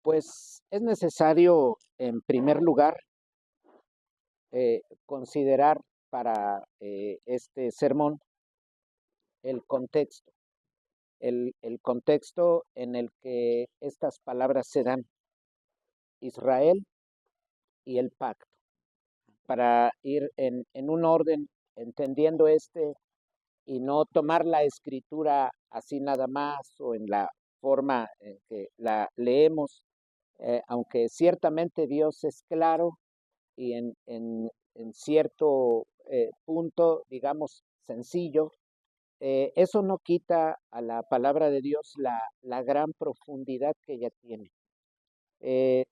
Pues es necesario, en primer lugar, considerar para este sermón el contexto, el contexto en el que estas palabras se dan, Israel y el pacto, para ir en un orden entendiendo y no tomar la escritura así nada más o en la forma en que la leemos, aunque ciertamente Dios es claro y en cierto punto, digamos, sencillo, eso no quita a la palabra de Dios la gran profundidad que ella tiene.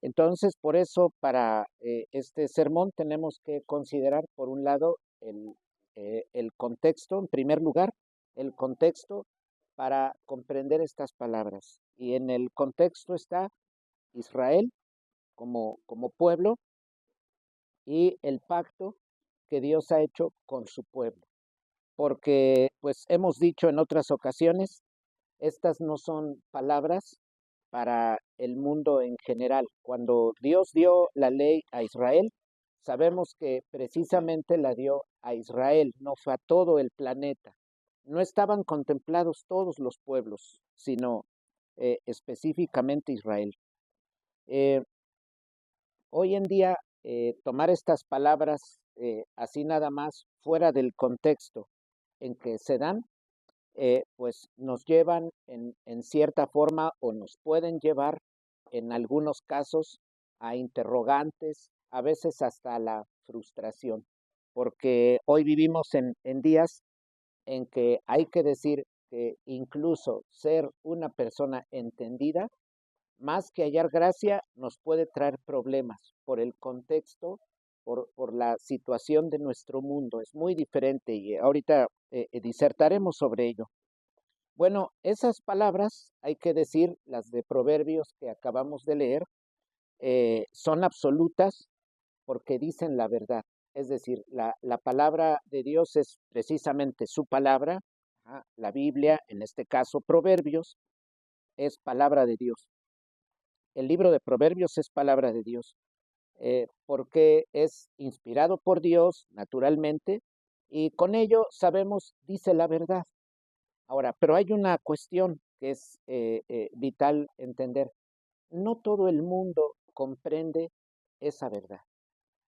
Entonces, por eso, para este sermón tenemos que considerar, por un lado, el contexto, en primer lugar, el contexto para comprender estas palabras. Y en el contexto está Israel como pueblo y el pacto que Dios ha hecho con su pueblo. Porque, pues, hemos dicho en otras ocasiones, estas no son palabras para el mundo en general. Cuando Dios dio la ley a Israel, sabemos que precisamente la dio a Israel, no fue a todo el planeta. No estaban contemplados todos los pueblos, sino específicamente Israel. Eh, Hoy en día, tomar estas palabras así nada más fuera del contexto en que se dan, pues nos llevan en cierta forma o nos pueden llevar en algunos casos a interrogantes, a veces hasta a la frustración, porque hoy vivimos en días en que hay que decir que incluso ser una persona entendida, más que hallar gracia, nos puede traer problemas por el contexto, por la situación de nuestro mundo. Es muy diferente y ahorita disertaremos sobre ello. Bueno, esas palabras, hay que decir, las de Proverbios que acabamos de leer, son absolutas porque dicen la verdad. Es decir, la palabra de Dios es precisamente su palabra. La Biblia, en este caso Proverbios, es palabra de Dios. El libro de Proverbios es palabra de Dios, porque es inspirado por Dios, naturalmente, y con ello sabemos, dice la verdad. Ahora, pero hay una cuestión que es vital entender. No todo el mundo comprende esa verdad.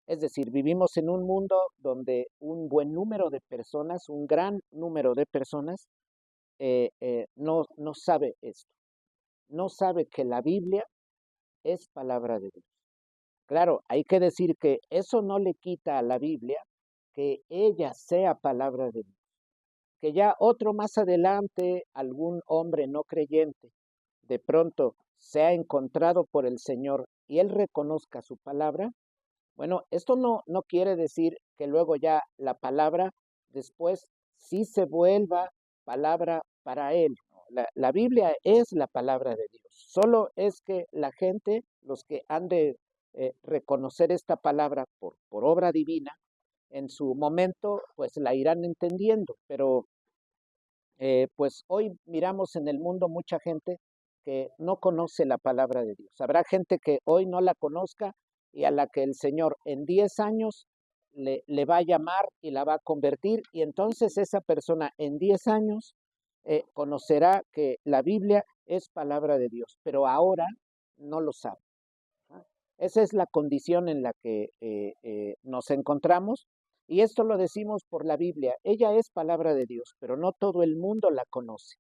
Es decir, vivimos en un mundo donde un buen número de personas, un gran número de personas, no sabe esto. No sabe que la Biblia es palabra de Dios. Claro, hay que decir que eso no le quita a la Biblia que ella sea palabra de Dios. Que ya otro más adelante, algún hombre no creyente, de pronto sea encontrado por el Señor y él reconozca su palabra, bueno, esto no quiere decir que luego ya la palabra después sí se vuelva palabra para él. La Biblia es la palabra de Dios. Solo es que la gente, los que han de reconocer esta palabra por obra divina, en su momento, pues la irán entendiendo. Pero pues hoy miramos en el mundo mucha gente que no conoce la palabra de Dios. Habrá gente que hoy no la conozca y a la que el Señor en 10 años le va a llamar y la va a convertir, y entonces esa persona en 10 años conocerá que la Biblia es palabra de Dios, pero ahora no lo sabe. Esa es la condición en la que nos encontramos, y esto lo decimos por la Biblia. Ella es palabra de Dios, pero no todo el mundo la conoce.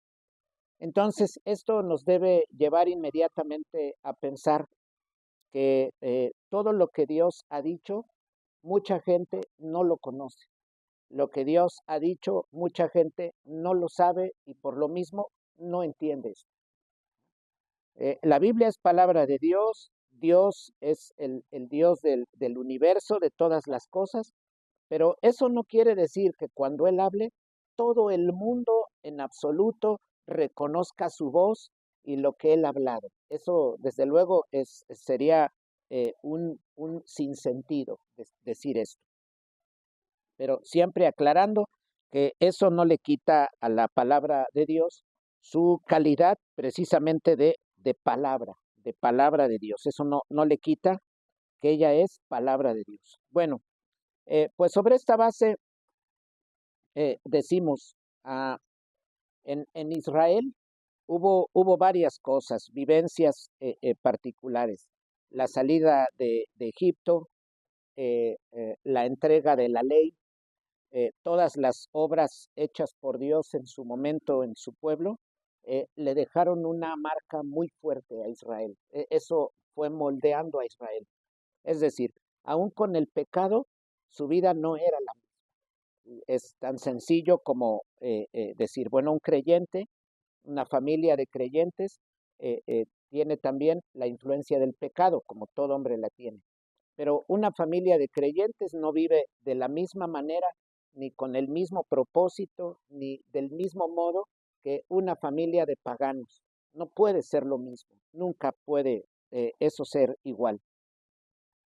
Entonces, esto nos debe llevar inmediatamente a pensar que todo lo que Dios ha dicho, mucha gente no lo conoce. Lo que Dios ha dicho, mucha gente no lo sabe y por lo mismo no entiende esto. La Biblia es palabra de Dios. Dios es el Dios del universo, de todas las cosas, pero eso no quiere decir que cuando Él hable, todo el mundo en absoluto reconozca su voz y lo que Él ha hablado. Eso, desde luego, sería un sinsentido decir esto. Pero siempre aclarando que eso no le quita a la palabra de Dios su calidad precisamente de palabra, de palabra de Dios. Eso no le quita que ella es palabra de Dios. Bueno, pues sobre esta base decimos, en Israel hubo varias cosas, vivencias particulares. La salida de Egipto, la entrega de la ley, todas las obras hechas por Dios en su momento en su pueblo, le dejaron una marca muy fuerte a Israel. Eso fue moldeando a Israel. Es decir, aún con el pecado, su vida no era la misma. Es tan sencillo como decir, bueno, un creyente, una familia de creyentes, tiene también la influencia del pecado, como todo hombre la tiene. Pero una familia de creyentes no vive de la misma manera, ni con el mismo propósito, ni del mismo modo que una familia de paganos. No puede ser lo mismo, nunca puede eso ser igual.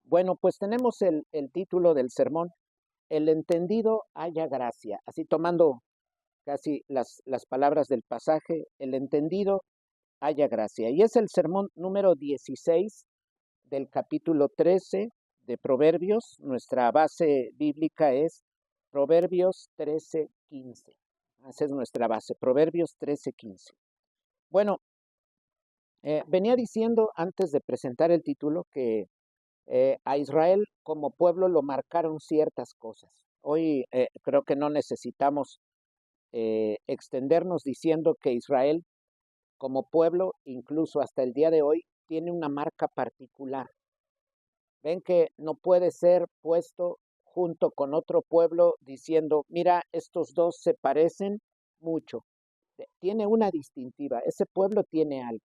Bueno, pues tenemos el título del sermón, El entendido haya gracia. Así tomando casi las palabras del pasaje, el entendido haya gracia. Y es el sermón número 16 del capítulo 13 de Proverbios. Nuestra base bíblica es Proverbios 13:15. Esa es nuestra base, Proverbios 13:15. Bueno, venía diciendo antes de presentar el título que a Israel como pueblo lo marcaron ciertas cosas. Hoy creo que no necesitamos extendernos diciendo que Israel como pueblo, incluso hasta el día de hoy, tiene una marca particular. Ven que no puede ser puesto junto con otro pueblo diciendo, mira, estos dos se parecen mucho. Tiene una distintiva, ese pueblo tiene algo.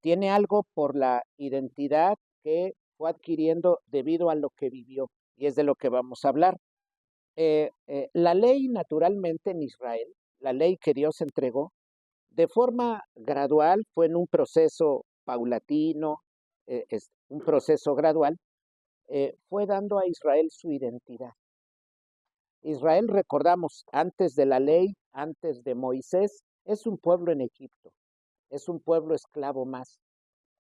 Tiene algo por la identidad que fue adquiriendo debido a lo que vivió, y es de lo que vamos a hablar. La ley naturalmente en Israel, la ley que Dios entregó, de forma gradual, fue en un proceso paulatino, es un proceso gradual, fue dando a Israel su identidad. Israel, recordamos, antes de la ley, antes de Moisés, es un pueblo en Egipto, es un pueblo esclavo más,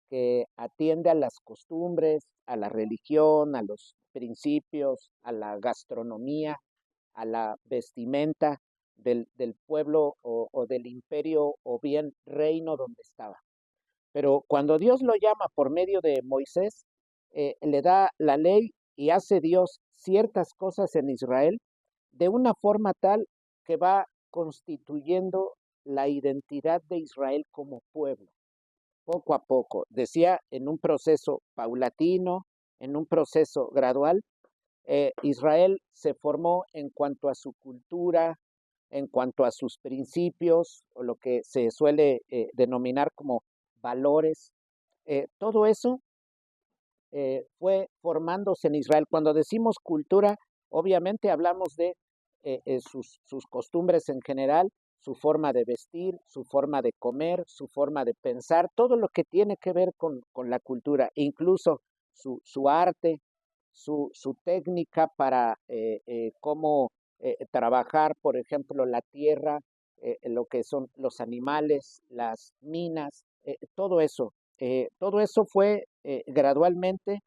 que atiende a las costumbres, a la religión, a los principios, a la gastronomía, a la vestimenta del pueblo o del imperio o bien reino donde estaba. Pero cuando Dios lo llama por medio de Moisés, le da la ley y hace Dios ciertas cosas en Israel de una forma tal que va constituyendo la identidad de Israel como pueblo, poco a poco. Decía, en un proceso paulatino, en un proceso gradual, Israel se formó en cuanto a su cultura, en cuanto a sus principios, o lo que se suele denominar como valores. Todo eso fue formándose en Israel. Cuando decimos cultura, obviamente hablamos de sus costumbres en general, su forma de vestir, su forma de comer, su forma de pensar, todo lo que tiene que ver con la cultura, incluso su arte, su técnica para cómo trabajar, por ejemplo, la tierra, lo que son los animales, las minas, todo eso fue gradualmente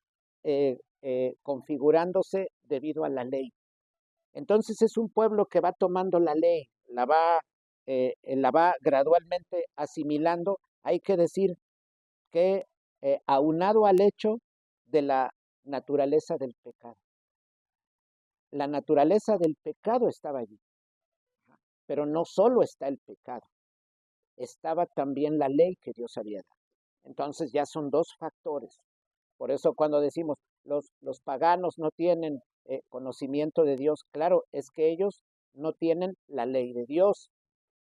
configurándose debido a la ley. Entonces es un pueblo que va tomando la ley, la va gradualmente asimilando. Hay que decir que aunado al hecho de la naturaleza del pecado. La naturaleza del pecado estaba allí, pero no solo está el pecado, estaba también la ley que Dios había dado. Entonces ya son dos factores. Por eso cuando decimos los paganos no tienen conocimiento de Dios, claro, es que ellos no tienen la ley de Dios.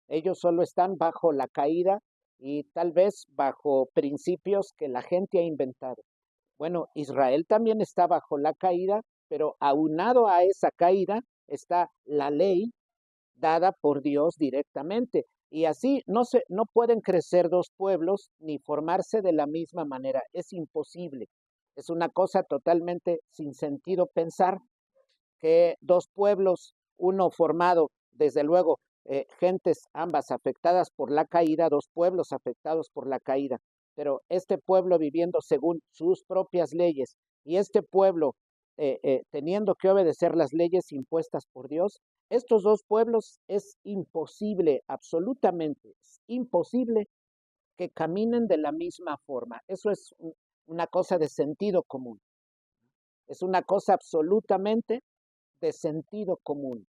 Ellos solo están bajo la caída y tal vez bajo principios que la gente ha inventado. Bueno, Israel también está bajo la caída, pero aunado a esa caída está la ley dada por Dios directamente. Y así no pueden crecer dos pueblos ni formarse de la misma manera. Es imposible. Es una cosa totalmente sin sentido pensar que dos pueblos, uno formado, desde luego, gentes ambas afectadas por la caída, dos pueblos afectados por la caída, pero este pueblo viviendo según sus propias leyes y este pueblo teniendo que obedecer las leyes impuestas por Dios, estos dos pueblos es imposible, absolutamente es imposible que caminen de la misma forma. Eso es una cosa de sentido común. Es una cosa absolutamente de sentido común.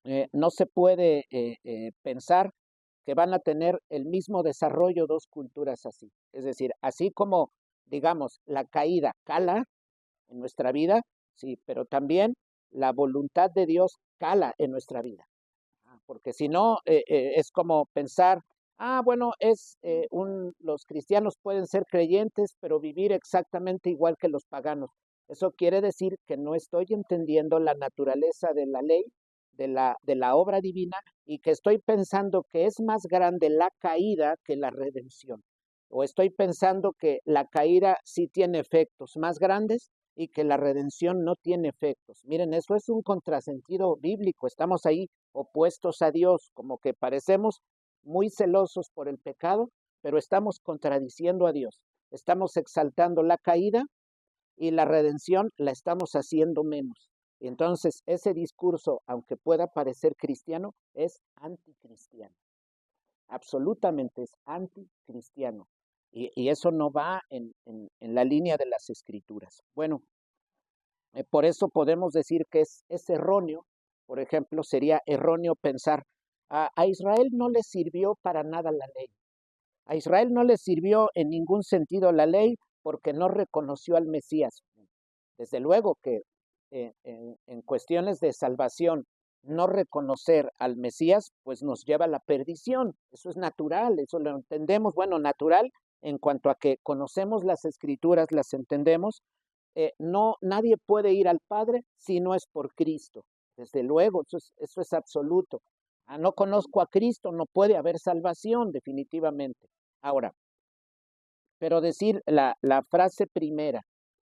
Eh, no se puede pensar que van a tener el mismo desarrollo dos culturas así. Es decir, así como, digamos, la caída cala en nuestra vida, sí, pero también la voluntad de Dios cala en nuestra vida. Porque si no, es como pensar, bueno, los cristianos pueden ser creyentes, pero vivir exactamente igual que los paganos. Eso quiere decir que no estoy entendiendo la naturaleza de la ley, de la obra divina, y que estoy pensando que es más grande la caída que la redención. O estoy pensando que la caída sí tiene efectos más grandes y que la redención no tiene efectos. Miren, eso es un contrasentido bíblico. Estamos ahí opuestos a Dios, como que parecemos muy celosos por el pecado, pero estamos contradiciendo a Dios. Estamos exaltando la caída y la redención la estamos haciendo menos. Y entonces ese discurso, aunque pueda parecer cristiano, es anticristiano. Absolutamente es anticristiano. Y eso no va en la línea de las escrituras. Bueno, por eso podemos decir que es erróneo, por ejemplo, sería erróneo pensar, a Israel no le sirvió para nada la ley. A Israel no le sirvió en ningún sentido la ley porque no reconoció al Mesías. Desde luego que en cuestiones de salvación, no reconocer al Mesías, pues nos lleva a la perdición. Eso es natural, eso lo entendemos, bueno, natural en cuanto a que conocemos las escrituras, las entendemos. No, nadie puede ir al Padre si no es por Cristo. Desde luego, eso es absoluto. No conozco a Cristo, no puede haber salvación, definitivamente. Ahora, pero decir la frase primera,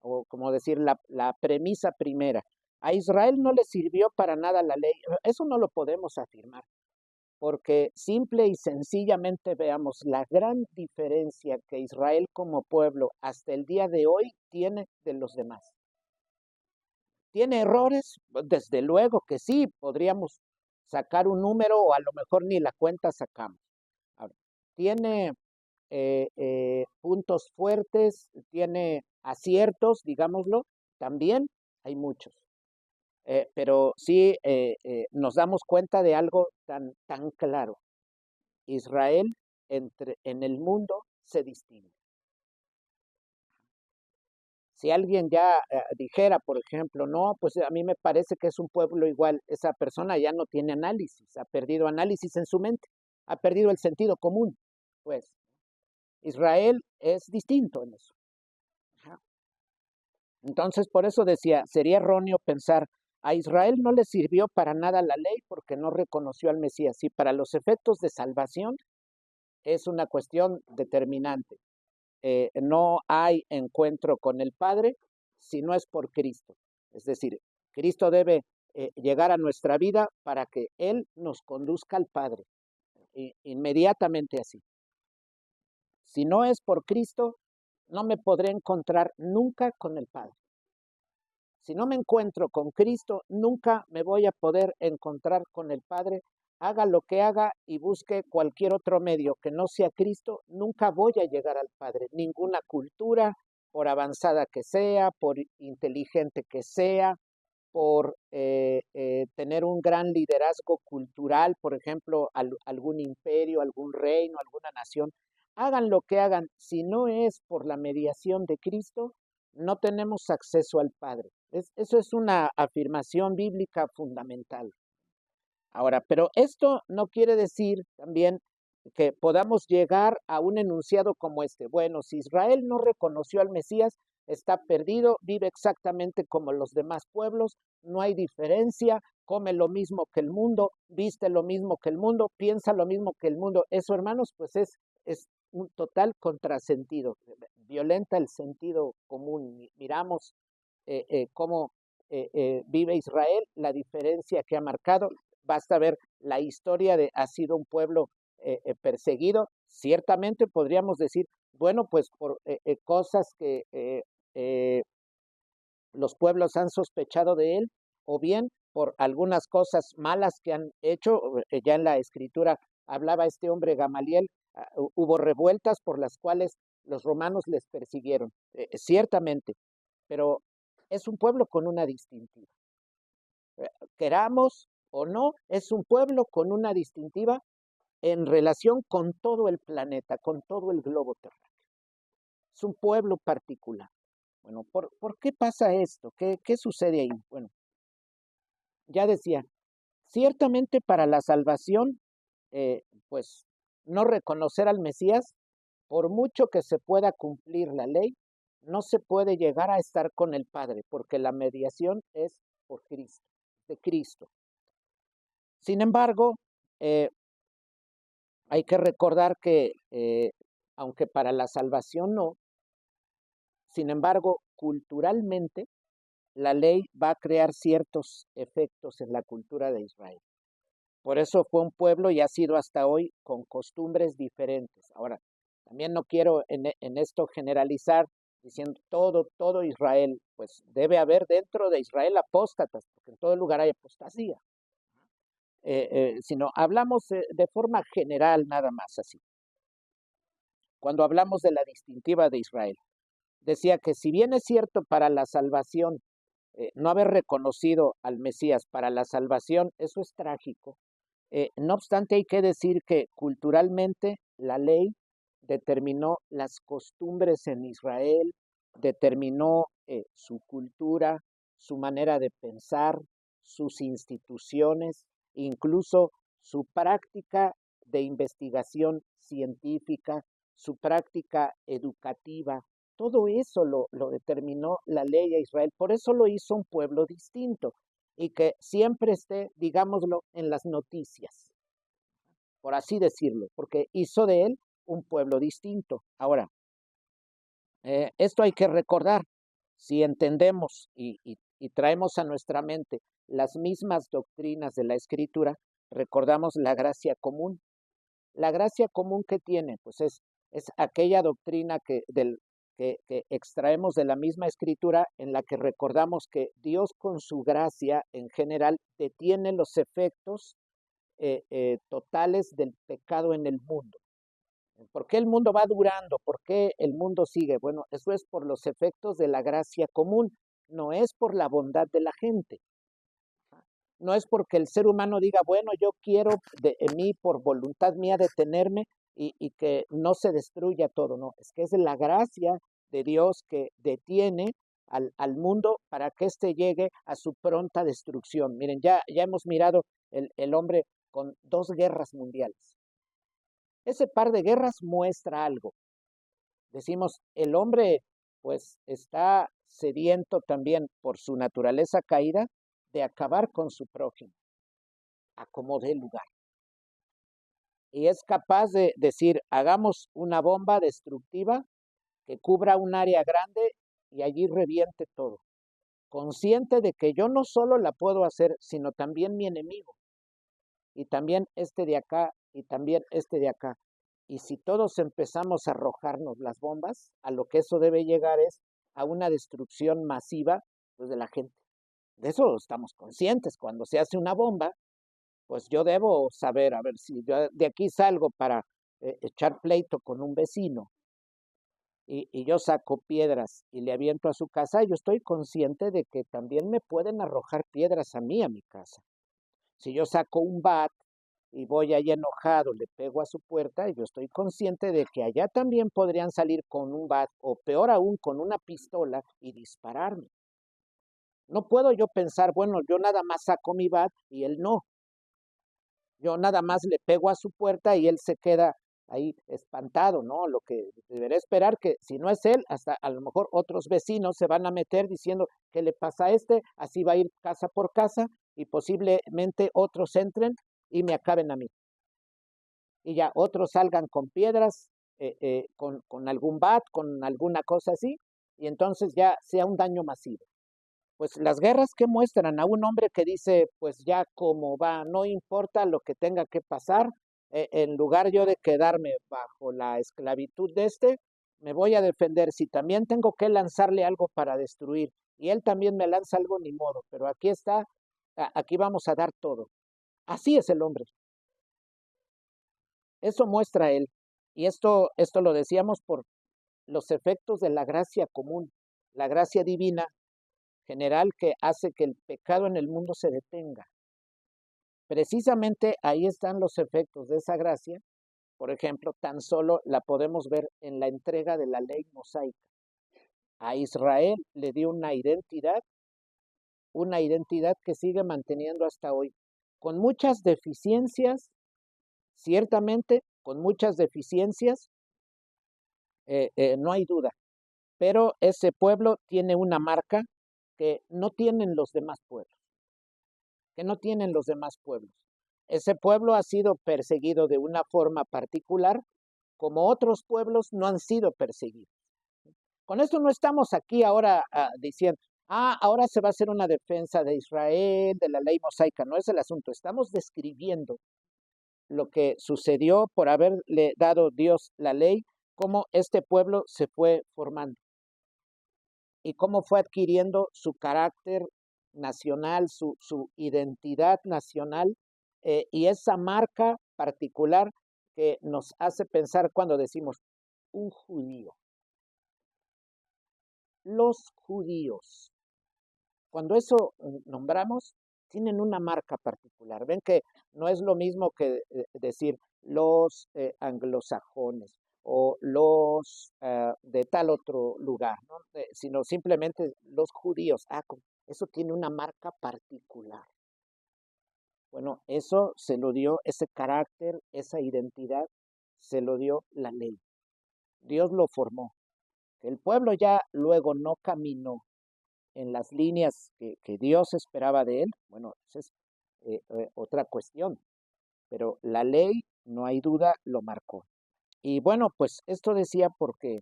o como decir la premisa primera, a Israel no le sirvió para nada la ley, eso no lo podemos afirmar, porque simple y sencillamente veamos la gran diferencia que Israel como pueblo hasta el día de hoy tiene de los demás. ¿Tiene errores? Desde luego que sí, podríamos sacar un número o a lo mejor ni la cuenta sacamos. Ahora, ¿tiene puntos fuertes, tiene aciertos, digámoslo? También hay muchos. Pero sí nos damos cuenta de algo tan claro. Israel en el mundo se distingue. Si alguien ya dijera, por ejemplo, no, pues a mí me parece que es un pueblo igual, esa persona ya no tiene análisis, ha perdido análisis en su mente, ha perdido el sentido común. Pues Israel es distinto en eso. Ajá. Entonces, por eso decía, sería erróneo pensar, a Israel no le sirvió para nada la ley porque no reconoció al Mesías. Y para los efectos de salvación es una cuestión determinante. No hay encuentro con el Padre si no es por Cristo. Es decir, Cristo debe llegar a nuestra vida para que Él nos conduzca al Padre, inmediatamente así. Si no es por Cristo, no me podré encontrar nunca con el Padre. Si no me encuentro con Cristo, nunca me voy a poder encontrar con el Padre. Haga lo que haga y busque cualquier otro medio que no sea Cristo, nunca voy a llegar al Padre. Ninguna cultura, por avanzada que sea, por inteligente que sea, por tener un gran liderazgo cultural, por ejemplo, algún imperio, algún reino, alguna nación, hagan lo que hagan, si no es por la mediación de Cristo, no tenemos acceso al Padre. Eso es una afirmación bíblica fundamental. Ahora, pero esto no quiere decir también que podamos llegar a un enunciado como este. Bueno, si Israel no reconoció al Mesías, está perdido, vive exactamente como los demás pueblos, no hay diferencia, come lo mismo que el mundo, viste lo mismo que el mundo, piensa lo mismo que el mundo. Eso, hermanos, pues es un total contrasentido, violenta el sentido común. Miramos cómo vive Israel, la diferencia que ha marcado. Basta ver la historia ha sido un pueblo perseguido. Ciertamente podríamos decir, bueno, pues por cosas que los pueblos han sospechado de él, o bien por algunas cosas malas que han hecho. Ya en la escritura hablaba este hombre Gamaliel, hubo revueltas por las cuales los romanos les persiguieron, ciertamente, pero es un pueblo con una distintiva. Queramos o no, es un pueblo con una distintiva en relación con todo el planeta, con todo el globo terráqueo. Es un pueblo particular. Bueno, ¿por qué pasa esto? ¿Qué sucede ahí? Bueno, ya decía, ciertamente para la salvación, pues no reconocer al Mesías, por mucho que se pueda cumplir la ley, no se puede llegar a estar con el Padre, porque la mediación es por Cristo, de Cristo. Sin embargo, hay que recordar que, aunque para la salvación no, sin embargo, culturalmente, la ley va a crear ciertos efectos en la cultura de Israel. Por eso fue un pueblo y ha sido hasta hoy con costumbres diferentes. Ahora, también no quiero en esto generalizar diciendo todo Israel, pues debe haber dentro de Israel apóstatas, porque en todo lugar hay apostasía. Sino hablamos de forma general nada más así. Cuando hablamos de la distintiva de Israel, decía que si bien es cierto para la salvación, no haber reconocido al Mesías para la salvación, eso es trágico. No obstante, hay que decir que culturalmente la ley determinó las costumbres en Israel, determinó su cultura, su manera de pensar, sus instituciones, incluso su práctica de investigación científica, su práctica educativa. Todo eso lo determinó la ley a Israel. Por eso lo hizo un pueblo distinto y que siempre esté, digámoslo, en las noticias, por así decirlo, porque hizo de él un pueblo distinto. Ahora, esto hay que recordar, si entendemos y traemos a nuestra mente las mismas doctrinas de la Escritura, recordamos la gracia común. La gracia común que tiene, pues es aquella doctrina que extraemos de la misma Escritura, en la que recordamos que Dios con su gracia en general detiene los efectos totales del pecado en el mundo. ¿Por qué el mundo va durando? ¿Por qué el mundo sigue? Bueno, eso es por los efectos de la gracia común, no es por la bondad de la gente. No es porque el ser humano diga, bueno, yo quiero en mí, por voluntad mía, detenerme y que no se destruya todo. No, es que es la gracia de Dios que detiene al mundo para que éste llegue a su pronta destrucción. Miren, ya hemos mirado el hombre con 2 guerras mundiales. Ese par de guerras muestra algo. Decimos, el hombre pues está sediento también por su naturaleza caída de acabar con su prójimo, a como dé lugar. Y es capaz de decir, hagamos una bomba destructiva que cubra un área grande y allí reviente todo. Consciente de que yo no solo la puedo hacer, sino también mi enemigo. Y también este de acá, y también este de acá. Y si todos empezamos a arrojarnos las bombas, a lo que eso debe llegar es a una destrucción masiva, pues, de la gente. De eso estamos conscientes. Cuando se hace una bomba, pues yo debo saber, a ver, si yo de aquí salgo para echar pleito con un vecino y yo saco piedras y le aviento a su casa, yo estoy consciente de que también me pueden arrojar piedras a mí, a mi casa. Si yo saco un bat y voy ahí enojado, le pego a su puerta, yo estoy consciente de que allá también podrían salir con un bat o peor aún con una pistola y dispararme. No puedo yo pensar, bueno, yo nada más saco mi bat y él no. Yo nada más le pego a su puerta y él se queda ahí espantado, ¿no? Lo que deberé esperar que si no es él, hasta a lo mejor otros vecinos se van a meter diciendo qué le pasa a este, así va a ir casa por casa y posiblemente otros entren y me acaben a mí. Y ya otros salgan con piedras, con algún bat, con alguna cosa así, y entonces ya sea un daño masivo. Pues las guerras que muestran a un hombre que dice, pues ya como va, no importa lo que tenga que pasar, En lugar yo de quedarme bajo la esclavitud de este, me voy a defender. Si también tengo que lanzarle algo para destruir y él también me lanza algo, ni modo, pero aquí está, aquí vamos a dar todo. Así es el hombre. Eso muestra él. Y esto lo decíamos por los efectos de la gracia común, la gracia divina general que hace que el pecado en el mundo se detenga. Precisamente ahí están los efectos de esa gracia. Por ejemplo, tan solo la podemos ver en la entrega de la ley mosaica. A Israel le dio una identidad que sigue manteniendo hasta hoy, con muchas deficiencias, ciertamente, con muchas deficiencias, no hay duda, pero ese pueblo tiene una marca que no tienen los demás pueblos, que no tienen los demás pueblos. Ese pueblo ha sido perseguido de una forma particular, como otros pueblos no han sido perseguidos. Con esto no estamos aquí ahora diciendo, ahora se va a hacer una defensa de Israel, de la ley mosaica. No es el asunto. Estamos describiendo lo que sucedió por haberle dado Dios la ley, cómo este pueblo se fue formando y cómo fue adquiriendo su carácter nacional, su identidad nacional y esa marca particular que nos hace pensar cuando decimos un judío. Los judíos, cuando eso nombramos, tienen una marca particular. Ven que no es lo mismo que decir los anglosajones o los de tal otro lugar, ¿no? Sino simplemente los judíos. Eso tiene una marca particular. Bueno, eso se lo dio, ese carácter, esa identidad, se lo dio la ley. Dios lo formó. El pueblo ya luego no caminó en las líneas que Dios esperaba de él. Bueno, esa es otra cuestión, pero la ley, no hay duda, lo marcó. Y bueno, pues esto decía porque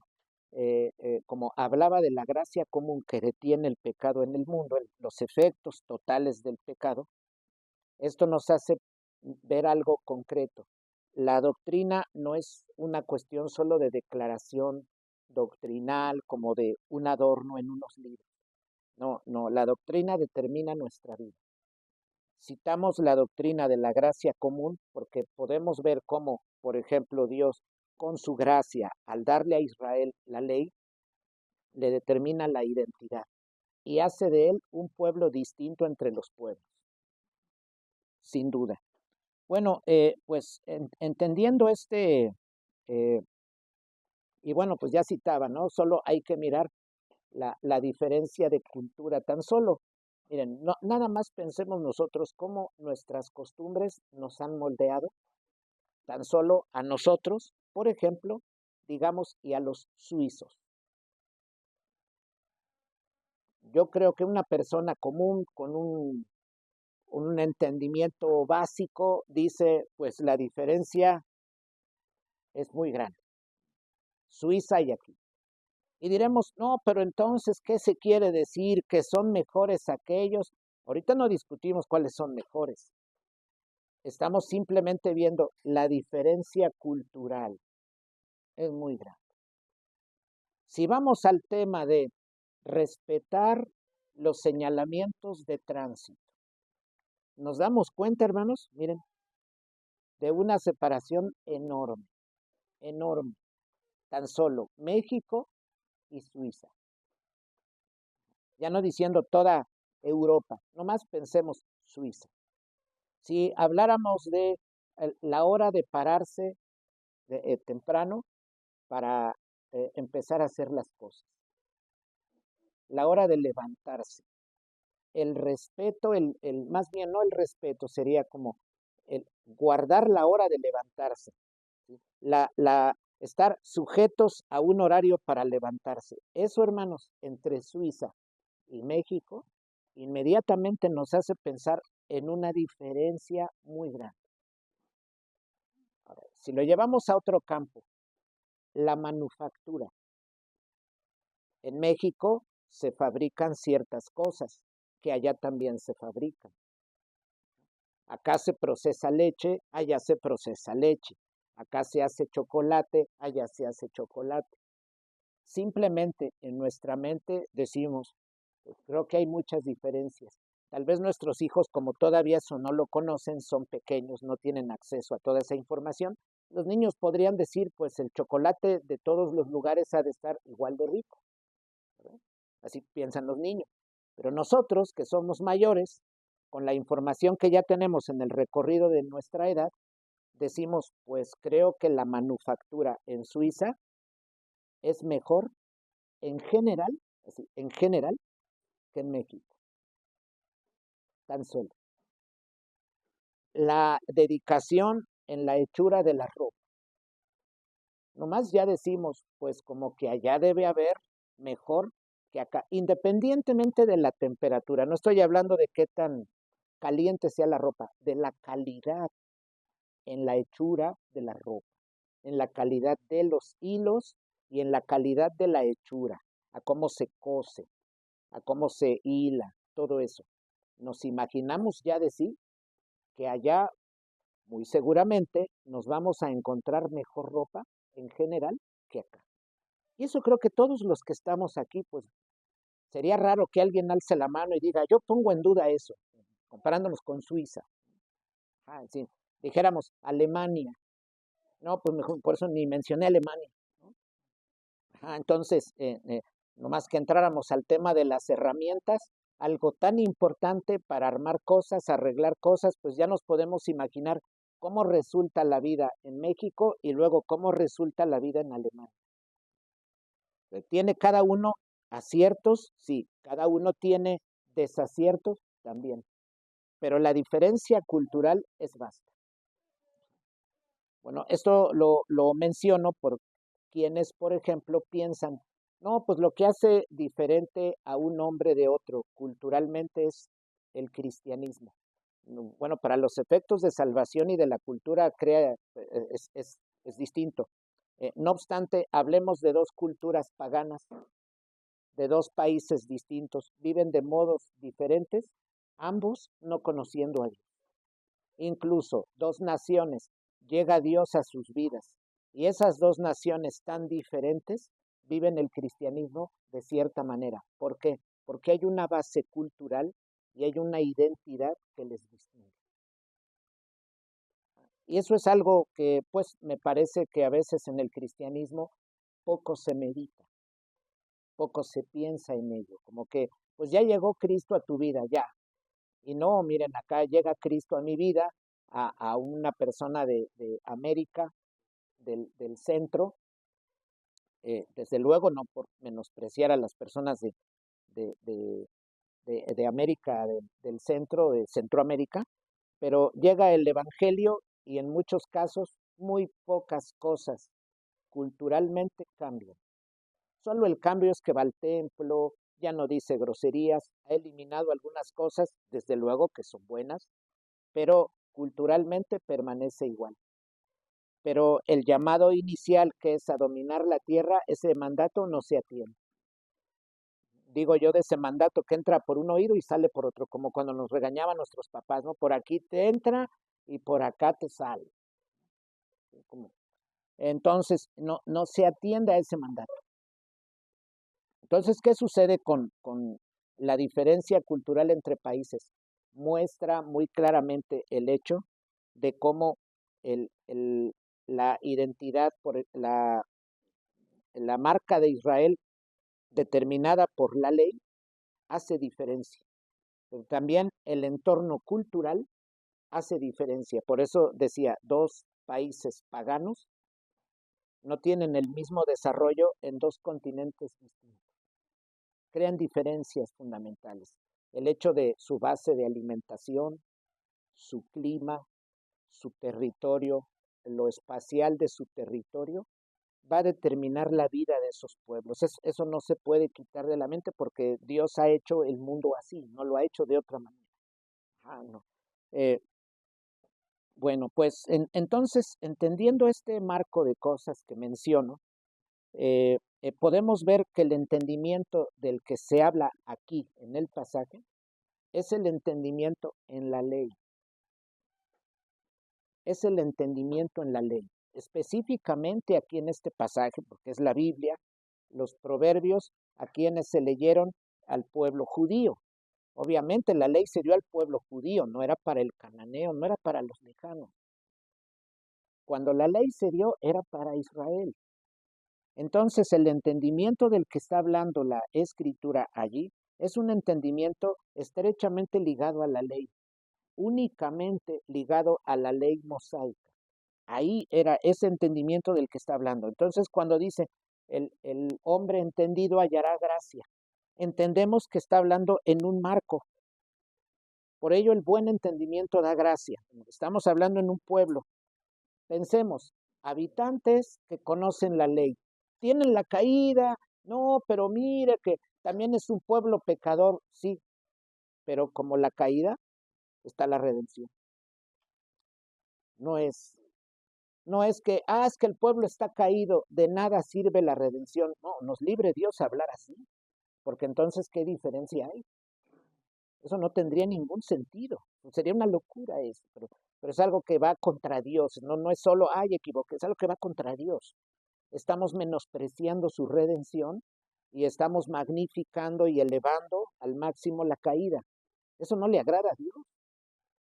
como hablaba de la gracia común que detiene el pecado en el mundo, los efectos totales del pecado, esto nos hace ver algo concreto. La doctrina no es una cuestión solo de declaración doctrinal, como de un adorno en unos libros. No, no, la doctrina determina nuestra vida. Citamos la doctrina de la gracia común porque podemos ver cómo, por ejemplo, Dios, con su gracia, al darle a Israel la ley, le determina la identidad y hace de él un pueblo distinto entre los pueblos, sin duda. Bueno, pues entendiendo y bueno, pues ya citaba, ¿no? Solo hay que mirar la diferencia de cultura tan solo. Miren, no, nada más pensemos nosotros cómo nuestras costumbres nos han moldeado, tan solo a nosotros, por ejemplo, digamos, y a los suizos. Yo creo que una persona común con un entendimiento básico dice, pues la diferencia es muy grande. Suiza y aquí. Y diremos, no, pero entonces, ¿qué se quiere decir? ¿Que son mejores aquellos? Ahorita no discutimos cuáles son mejores. Estamos simplemente viendo la diferencia cultural. Es muy grande. Si vamos al tema de respetar los señalamientos de tránsito, nos damos cuenta, hermanos, miren, de una separación enorme, enorme. Tan solo México y Suiza. Ya no diciendo toda Europa, nomás pensemos Suiza. Si habláramos de la hora de pararse temprano para empezar a hacer las cosas, la hora de levantarse, el respeto, más bien no el respeto, sería como el guardar la hora de levantarse, ¿sí? Estar sujetos a un horario para levantarse. Eso, hermanos, entre Suiza y México, inmediatamente nos hace pensar en una diferencia muy grande. Ahora, si lo llevamos a otro campo, la manufactura. En México se fabrican ciertas cosas que allá también se fabrican. Acá se procesa leche, allá se procesa leche. Acá se hace chocolate, allá se hace chocolate. Simplemente en nuestra mente decimos, pues creo que hay muchas diferencias. Tal vez nuestros hijos, como todavía eso no lo conocen, son pequeños, no tienen acceso a toda esa información. Los niños podrían decir, pues el chocolate de todos los lugares ha de estar igual de rico, ¿verdad? Así piensan los niños. Pero nosotros, que somos mayores, con la información que ya tenemos en el recorrido de nuestra edad, decimos, pues creo que la manufactura en Suiza es mejor en general, así, en general, que en México, tan solo. La dedicación en la hechura de la ropa. Nomás ya decimos, pues como que allá debe haber mejor que acá, independientemente de la temperatura. No estoy hablando de qué tan caliente sea la ropa, de la calidad en la hechura de la ropa, en la calidad de los hilos y en la calidad de la hechura, a cómo se cose, a cómo se hila, todo eso. Nos imaginamos ya de sí que allá muy seguramente nos vamos a encontrar mejor ropa en general que acá. Y eso creo que todos los que estamos aquí, pues sería raro que alguien alce la mano y diga, yo pongo en duda eso, comparándonos con Suiza. Sí, dijéramos Alemania. No, pues mejor, por eso ni mencioné Alemania, ¿no? Entonces, nomás que entráramos al tema de las herramientas, algo tan importante para armar cosas, arreglar cosas, pues ya nos podemos imaginar cómo resulta la vida en México y luego cómo resulta la vida en Alemania. ¿Tiene cada uno aciertos? Sí. ¿Cada uno tiene desaciertos? También. Pero la diferencia cultural es vasta. Bueno, esto lo menciono por quienes, por ejemplo, piensan, no, pues lo que hace diferente a un hombre de otro culturalmente es el cristianismo. Bueno, para los efectos de salvación y de la cultura es distinto. No obstante, hablemos de dos culturas paganas, de dos países distintos, viven de modos diferentes, ambos no conociendo a Dios. Incluso dos naciones, llega Dios a sus vidas y esas dos naciones tan diferentes viven el cristianismo de cierta manera. ¿Por qué? Porque hay una base cultural y hay una identidad que les distingue. Y eso es algo que, pues, me parece que a veces en el cristianismo poco se medita, poco se piensa en ello, como que, pues ya llegó Cristo a tu vida, ya. Y no, miren, acá llega Cristo a mi vida, a una persona de América, del centro, desde luego no por menospreciar a las personas de, de, de América, del centro, de Centroamérica, pero llega el Evangelio y en muchos casos muy pocas cosas culturalmente cambian. Solo el cambio es que va al templo, ya no dice groserías, ha eliminado algunas cosas, desde luego que son buenas, pero culturalmente permanece igual. Pero el llamado inicial, que es a dominar la tierra, ese mandato no se atiende. Digo yo de ese mandato que entra por un oído y sale por otro, como cuando nos regañaban nuestros papás, ¿no? Por aquí te entra y por acá te sale. Entonces, no se atiende a ese mandato. Entonces, ¿qué sucede con la diferencia cultural entre países? Muestra muy claramente el hecho de cómo el, el, la identidad, la marca de Israel determinada por la ley hace diferencia. Pero también el entorno cultural hace diferencia. Por eso decía, dos países paganos no tienen el mismo desarrollo en dos continentes distintos. Crean diferencias fundamentales. El hecho de su base de alimentación, su clima, su territorio, lo espacial de su territorio, va a determinar la vida de esos pueblos. Eso no se puede quitar de la mente porque Dios ha hecho el mundo así, no lo ha hecho de otra manera. No. Bueno, pues entonces, entendiendo este marco de cosas que menciono, podemos ver que el entendimiento del que se habla aquí en el pasaje es el entendimiento en la ley. es el entendimiento en la ley. Específicamente aquí en este pasaje, porque es la Biblia, los proverbios, a quienes se leyeron al pueblo judío. Obviamente la ley se dio al pueblo judío, no era para el cananeo, no era para los lejanos. Cuando la ley se dio, era para Israel. Entonces, el entendimiento del que está hablando la escritura allí es un entendimiento estrechamente ligado a la ley, únicamente ligado a la ley mosaica. Ahí era ese entendimiento del que está hablando. Entonces, cuando dice, el hombre entendido hallará gracia, entendemos que está hablando en un marco. Por ello, el buen entendimiento da gracia. Estamos hablando en un pueblo. Pensemos, habitantes que conocen la ley, tienen la caída, no, pero mire que también es un pueblo pecador, sí, pero como la caída está la redención. No es, no es que, es que el pueblo está caído, de nada sirve la redención. No, nos libre Dios a hablar así, porque entonces, ¿qué diferencia hay? Eso no tendría ningún sentido, sería una locura eso, pero es algo que va contra Dios, no es solo, equivoqué, es algo que va contra Dios. Estamos menospreciando su redención y estamos magnificando y elevando al máximo la caída. Eso no le agrada a Dios.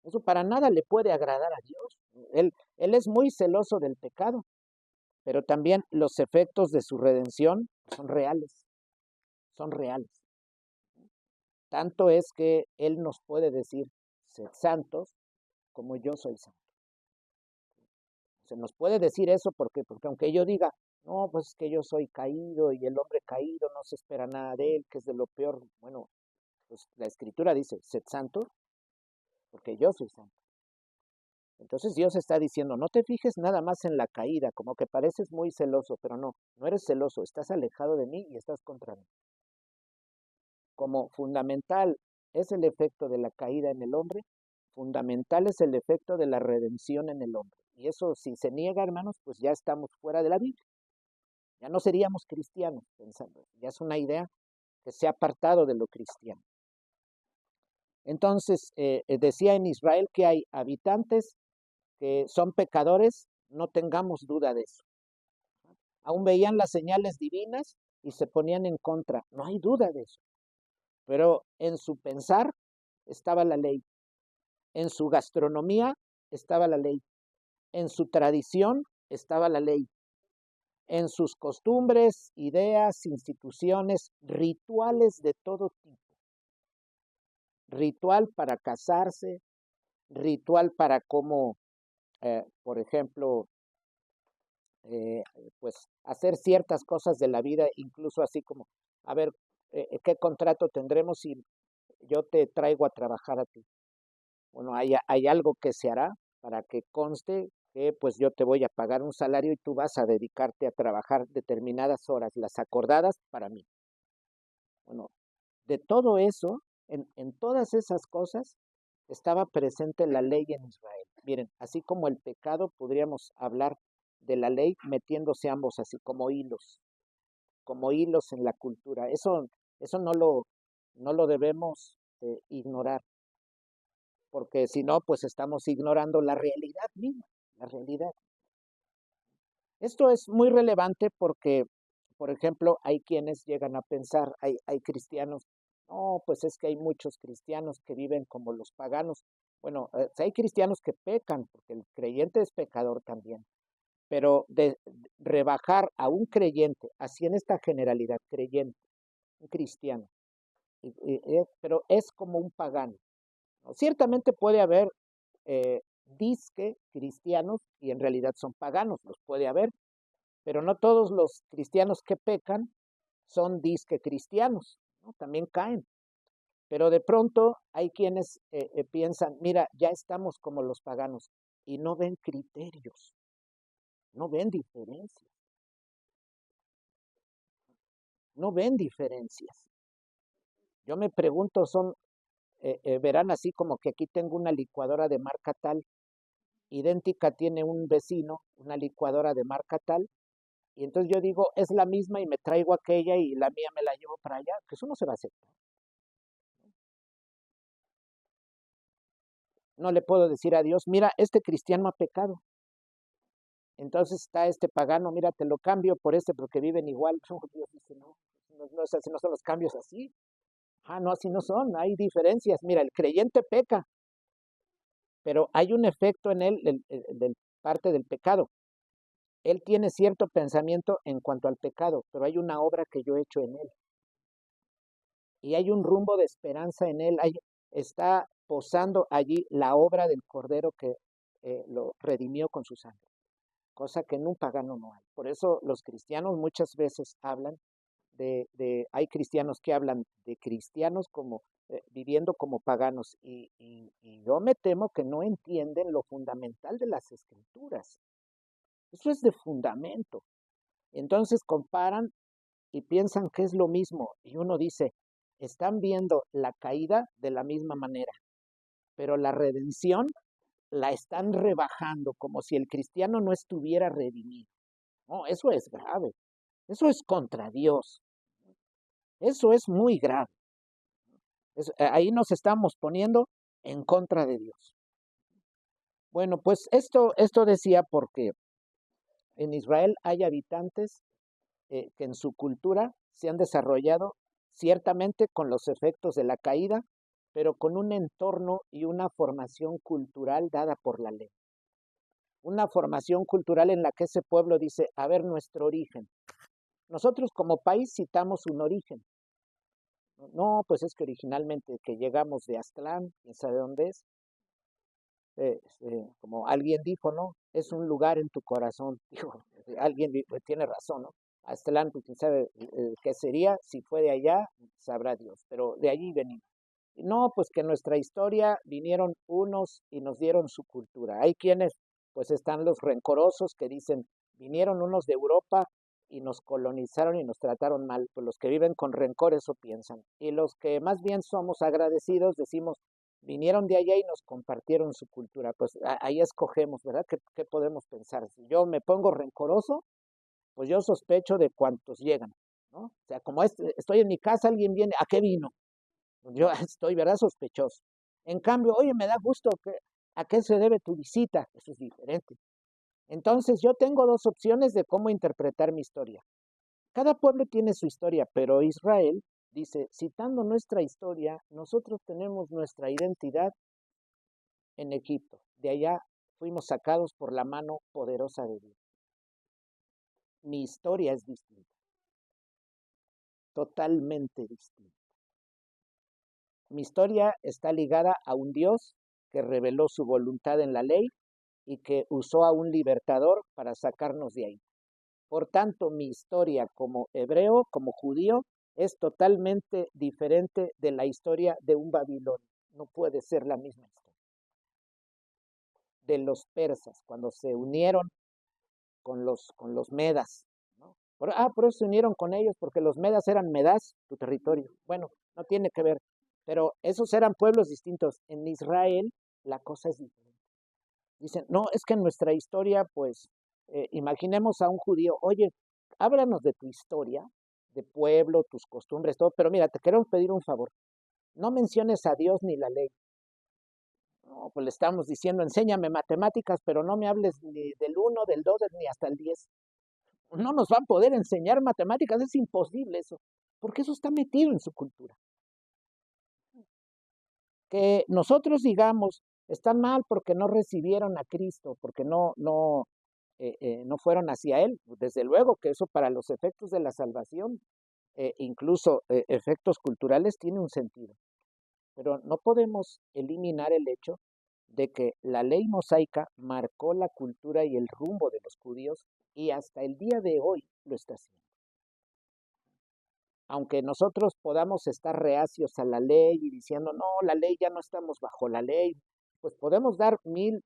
Eso para nada le puede agradar a Dios. Él es muy celoso del pecado, pero también los efectos de su redención son reales, son reales. Tanto es que Él nos puede decir, sed santos como yo soy santo. Se nos puede decir eso porque aunque yo diga, no, pues es que yo soy caído y el hombre caído no se espera nada de él, que es de lo peor. Bueno, pues la escritura dice, sed santo porque yo soy santo. Entonces Dios está diciendo, no te fijes nada más en la caída, como que pareces muy celoso, pero no eres celoso, estás alejado de mí y estás contra mí. Como fundamental es el efecto de la caída en el hombre, fundamental es el efecto de la redención en el hombre. Y eso, si se niega, hermanos, pues ya estamos fuera de la Biblia. Ya no seríamos cristianos, pensando. Ya es una idea que se ha apartado de lo cristiano. Entonces, decía en Israel que hay habitantes que son pecadores, no tengamos duda de eso. Aún veían las señales divinas y se ponían en contra. No hay duda de eso. Pero en su pensar estaba la ley. En su gastronomía estaba la ley. En su tradición estaba la ley. En sus costumbres, ideas, instituciones, rituales de todo tipo. Ritual para casarse, ritual para cómo, por ejemplo, pues hacer ciertas cosas de la vida, incluso así como, a ver, ¿qué contrato tendremos si yo te traigo a trabajar a ti? Bueno, hay algo que se hará para que conste que pues yo te voy a pagar un salario y tú vas a dedicarte a trabajar determinadas horas, las acordadas para mí. Bueno, de todo eso, en todas esas cosas, estaba presente la ley en Israel. Miren, así como el pecado, podríamos hablar de la ley metiéndose ambos así como hilos en la cultura. Eso no lo debemos ignorar, porque si no, pues estamos ignorando la realidad misma, la realidad. Esto es muy relevante porque, por ejemplo, hay quienes llegan a pensar, hay cristianos, no, pues es que hay muchos cristianos que viven como los paganos. Bueno, hay cristianos que pecan, porque el creyente es pecador también, pero de rebajar a un creyente, así en esta generalidad, creyente, un cristiano, pero es como un pagano, ¿no? Ciertamente puede haber disque cristianos y en realidad son paganos, los puede haber, pero no todos los cristianos que pecan son disque cristianos, ¿no? También caen. Pero de pronto hay quienes piensan, mira, ya estamos como los paganos y no ven criterios, no ven diferencias, no ven diferencias. Yo me pregunto, verán así como que aquí tengo una licuadora de marca tal, idéntica tiene un vecino, una licuadora de marca tal, y entonces yo digo, es la misma y me traigo aquella y la mía me la llevo para allá, que eso no se va a aceptar. No le puedo decir a Dios, mira, este cristiano ha pecado. Entonces está este pagano, mira, te lo cambio por este porque viven igual. No, Dios dice, no, no son los cambios así. Ah, no, así no son, hay diferencias. Mira, el creyente peca, pero hay un efecto en él del parte del pecado. Él tiene cierto pensamiento en cuanto al pecado, pero hay una obra que yo he hecho en él. Y hay un rumbo de esperanza en él. Está posando allí la obra del Cordero que lo redimió con su sangre, cosa que en un pagano no hay. Por eso los cristianos muchas veces hablan hay cristianos que hablan de cristianos como viviendo como paganos y yo me temo que no entienden lo fundamental de las escrituras. Eso es de fundamento. Entonces comparan y piensan que es lo mismo y uno dice, están viendo la caída de la misma manera, pero la redención la están rebajando como si el cristiano no estuviera redimido. No, eso es grave. Eso es contra Dios. Eso es muy grave. Ahí nos estamos poniendo en contra de Dios. Bueno, pues esto decía porque en Israel hay habitantes que en su cultura se han desarrollado ciertamente con los efectos de la caída, pero con un entorno y una formación cultural dada por la ley. Una formación cultural en la que ese pueblo dice, a ver, nuestro origen. Nosotros como país citamos un origen. No, pues es que originalmente que llegamos de Aztlán, quién sabe dónde es, como alguien dijo, ¿no? Es un lugar en tu corazón. Dijo, alguien pues, tiene razón, ¿no? Aztlán, pues quién sabe qué sería, si fue de allá, sabrá Dios, pero de allí venimos. No, pues que nuestra historia vinieron unos y nos dieron su cultura. Hay quienes, pues están los rencorosos que dicen, vinieron unos de Europa y nos colonizaron y nos trataron mal. Pues los que viven con rencor eso piensan. Y los que más bien somos agradecidos decimos, vinieron de allá y nos compartieron su cultura. Pues ahí escogemos, ¿verdad? ¿Qué podemos pensar? Si yo me pongo rencoroso, pues yo sospecho de cuántos llegan, ¿no? O sea, como estoy en mi casa, alguien viene, ¿a qué vino? Yo estoy, ¿verdad? Sospechoso. En cambio, oye, me da gusto ¿a qué se debe tu visita? Eso es diferente. Entonces, yo tengo dos opciones de cómo interpretar mi historia. Cada pueblo tiene su historia, pero Israel dice, citando nuestra historia, nosotros tenemos nuestra identidad en Egipto. De allá fuimos sacados por la mano poderosa de Dios. Mi historia es distinta, totalmente distinta. Mi historia está ligada a un Dios que reveló su voluntad en la ley y que usó a un libertador para sacarnos de ahí. Por tanto, mi historia como hebreo, como judío, es totalmente diferente de la historia de un babilonio. No puede ser la misma historia. De los persas, cuando se unieron con los medas, ¿no? Por eso se unieron con ellos, porque los medas eran medas, tu territorio. Bueno, no tiene que ver, pero esos eran pueblos distintos. En Israel la cosa es diferente. Dicen, no, es que en nuestra historia, pues, imaginemos a un judío, oye, háblanos de tu historia, de pueblo, tus costumbres, todo, pero mira, te queremos pedir un favor. No menciones a Dios ni la ley. No, pues le estamos diciendo, enséñame matemáticas, pero no me hables ni del 1, del 2, ni hasta el 10. No nos van a poder enseñar matemáticas, es imposible eso, porque eso está metido en su cultura. Que nosotros digamos, están mal porque no recibieron a Cristo, porque no fueron hacia Él. Desde luego que eso para los efectos de la salvación, incluso efectos culturales, tiene un sentido. Pero no podemos eliminar el hecho de que la ley mosaica marcó la cultura y el rumbo de los judíos y hasta el día de hoy lo está haciendo. Aunque nosotros podamos estar reacios a la ley y diciendo, no, la ley ya no estamos bajo la ley, pues podemos dar mil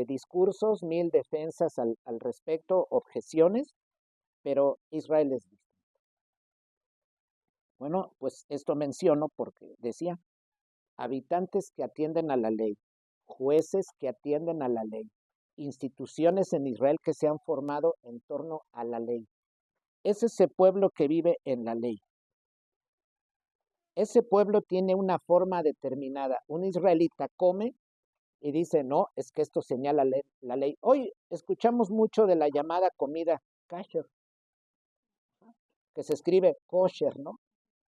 discursos, mil defensas al respecto, objeciones, pero Israel es distinto. Bueno, pues esto menciono porque decía, habitantes que atienden a la ley, jueces que atienden a la ley, instituciones en Israel que se han formado en torno a la ley. Es ese pueblo que vive en la ley. Ese pueblo tiene una forma determinada. Un israelita come y dice, no, es que esto señala la ley. Hoy escuchamos mucho de la llamada comida kosher, que se escribe kosher, ¿no?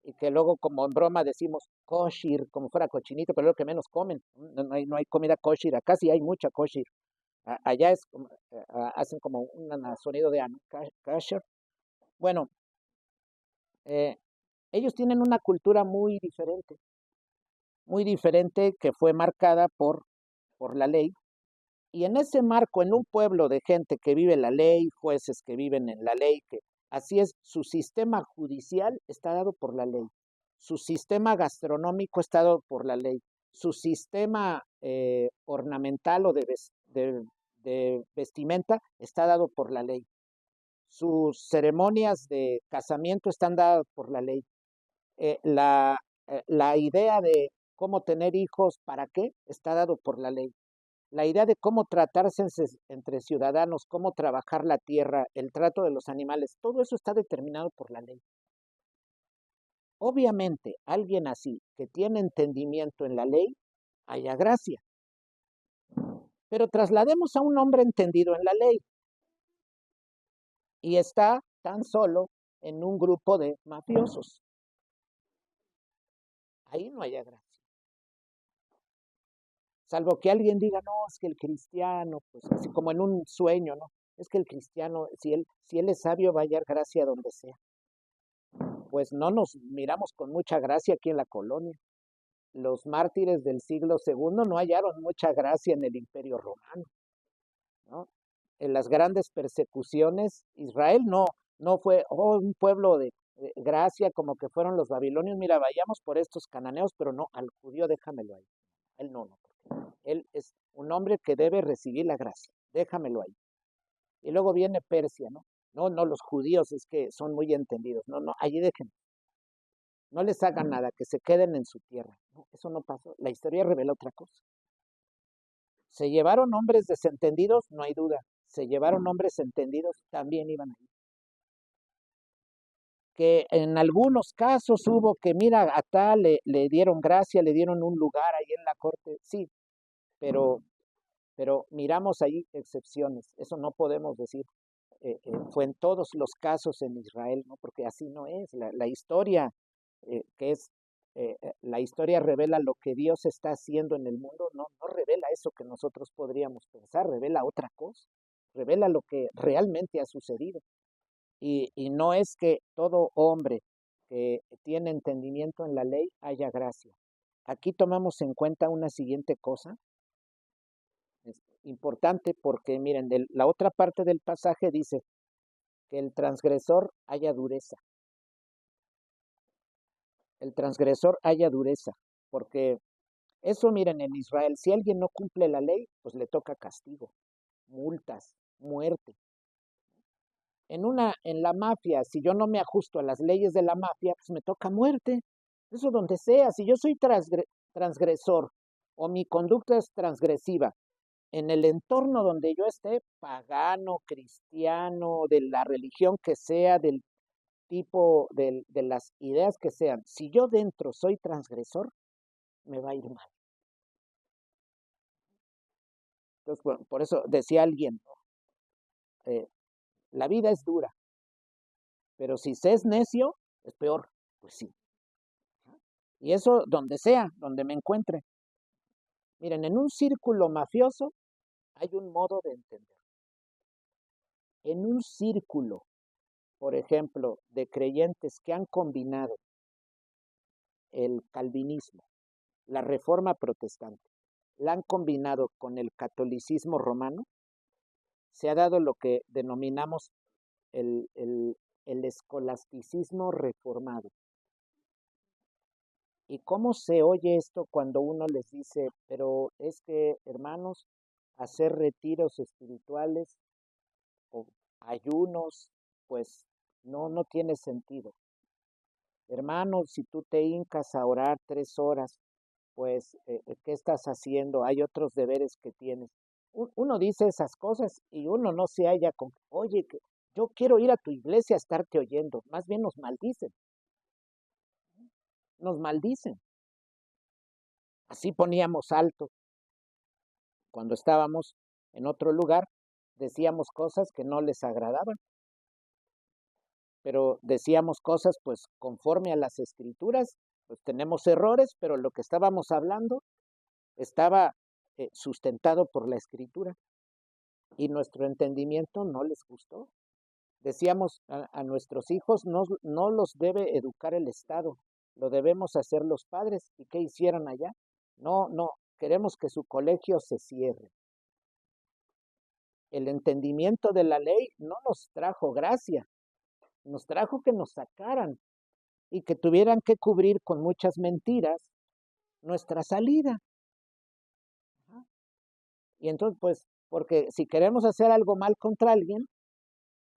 Y que luego como en broma decimos kosher, como fuera cochinito, pero es lo que menos comen. No hay comida kosher, acá sí hay mucha kosher. Allá es como, hacen como un sonido de ano, kosher. Bueno, eh, ellos tienen una cultura muy diferente que fue marcada por la ley. Y en ese marco, en un pueblo de gente que vive la ley, jueces que viven en la ley, que así es, su sistema judicial está dado por la ley, su sistema gastronómico está dado por la ley, su sistema ornamental o de vestimenta está dado por la ley, sus ceremonias de casamiento están dadas por la ley. La idea de cómo tener hijos, para qué, está dado por la ley. La idea de cómo tratarse entre ciudadanos, cómo trabajar la tierra, el trato de los animales, todo eso está determinado por la ley. Obviamente, alguien así que tiene entendimiento en la ley, haya gracia. Pero traslademos a un hombre entendido en la ley y está tan solo en un grupo de mafiosos. Ahí no haya gracia. Salvo que alguien diga, no, es que el cristiano, pues así como en un sueño, ¿no? Es que el cristiano, si él es sabio, va a hallar gracia donde sea. Pues no nos miramos con mucha gracia aquí en la colonia. Los mártires del siglo segundo no hallaron mucha gracia en el Imperio Romano, ¿no? En las grandes persecuciones, Israel no fue un pueblo de gracia como que fueron los babilonios. Mira, vayamos por estos cananeos, pero no, al judío déjamelo ahí. Él no, porque él es un hombre que debe recibir la gracia, déjamelo ahí. Y luego viene Persia, ¿no? No, los judíos es que son muy entendidos. No, allí déjenlo. No les hagan nada, que se queden en su tierra. No, eso no pasó. La historia revela otra cosa. ¿Se llevaron hombres desentendidos? No hay duda. ¿Se llevaron hombres entendidos? También iban a ir. Que en algunos casos hubo que, mira, a tal le dieron gracia, le dieron un lugar ahí en la corte. Sí, pero, pero miramos ahí excepciones. Eso no podemos decir. Fue en todos los casos en Israel, ¿no? Porque así no es. La historia que es, la historia revela lo que Dios está haciendo en el mundo, no revela eso que nosotros podríamos pensar, revela otra cosa, revela lo que realmente ha sucedido. Y no es que todo hombre que tiene entendimiento en la ley haya gracia. Aquí tomamos en cuenta una siguiente cosa, es importante porque miren, la otra parte del pasaje dice que el transgresor haya dureza. El transgresor haya dureza, porque eso miren en Israel, si alguien no cumple la ley, pues le toca castigo, multas, muerte. En la mafia, si yo no me ajusto a las leyes de la mafia, pues me toca muerte. Eso donde sea, si yo soy transgresor o mi conducta es transgresiva, en el entorno donde yo esté, pagano, cristiano, de la religión que sea, del de las ideas que sean, si yo dentro soy transgresor, me va a ir mal. Entonces, bueno, por eso decía alguien, eh, la vida es dura, pero si se es necio, es peor. Pues sí. Y eso donde sea, donde me encuentre. Miren, en un círculo mafioso hay un modo de entender. En un círculo, por ejemplo, de creyentes que han combinado el calvinismo, la reforma protestante, la han combinado con el catolicismo romano, se ha dado lo que denominamos el, el, el escolasticismo reformado. ¿Y cómo se oye esto cuando uno les dice, pero es que, hermanos, hacer retiros espirituales o ayunos, pues no tiene sentido? Hermanos, si tú te hincas a orar 3 horas, pues, ¿qué estás haciendo? Hay otros deberes que tienes. Uno dice esas cosas y uno no se halla con, oye, que yo quiero ir a tu iglesia a estarte oyendo. Más bien nos maldicen, nos maldicen. Así poníamos alto. cuando estábamos en otro lugar, decíamos cosas que no les agradaban, pero decíamos cosas pues conforme a las escrituras, pues tenemos errores, pero lo que estábamos hablando estaba sustentado por la escritura y nuestro entendimiento no les gustó. Decíamos a nuestros hijos, no los debe educar el Estado, lo debemos hacer los padres. ¿Y qué hicieron allá? No, queremos que su colegio se cierre. El entendimiento de la ley no nos trajo gracia, nos trajo que nos sacaran y que tuvieran que cubrir con muchas mentiras nuestra salida. Y entonces, pues, porque si queremos hacer algo mal contra alguien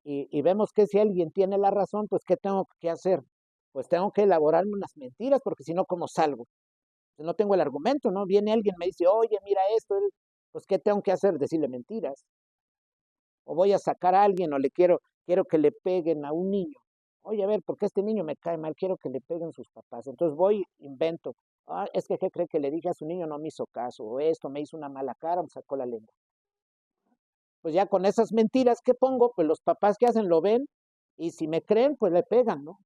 y vemos que si alguien tiene la razón, pues, ¿qué tengo que hacer? Pues tengo que elaborarme unas mentiras, porque si no, ¿cómo salgo? No tengo el argumento, ¿no? Viene alguien, me dice, oye, mira esto, pues, ¿qué tengo que hacer? Decirle mentiras. O voy a sacar a alguien o quiero que le peguen a un niño. Oye, a ver, ¿por qué este niño me cae mal? Quiero que le peguen sus papás. Entonces voy, invento. Es que, ¿qué cree que le dije a su niño? No me hizo caso. O esto, me hizo una mala cara, me sacó la lengua. Pues ya con esas mentiras que pongo, pues los papás que hacen lo ven y si me creen, pues le pegan, ¿no?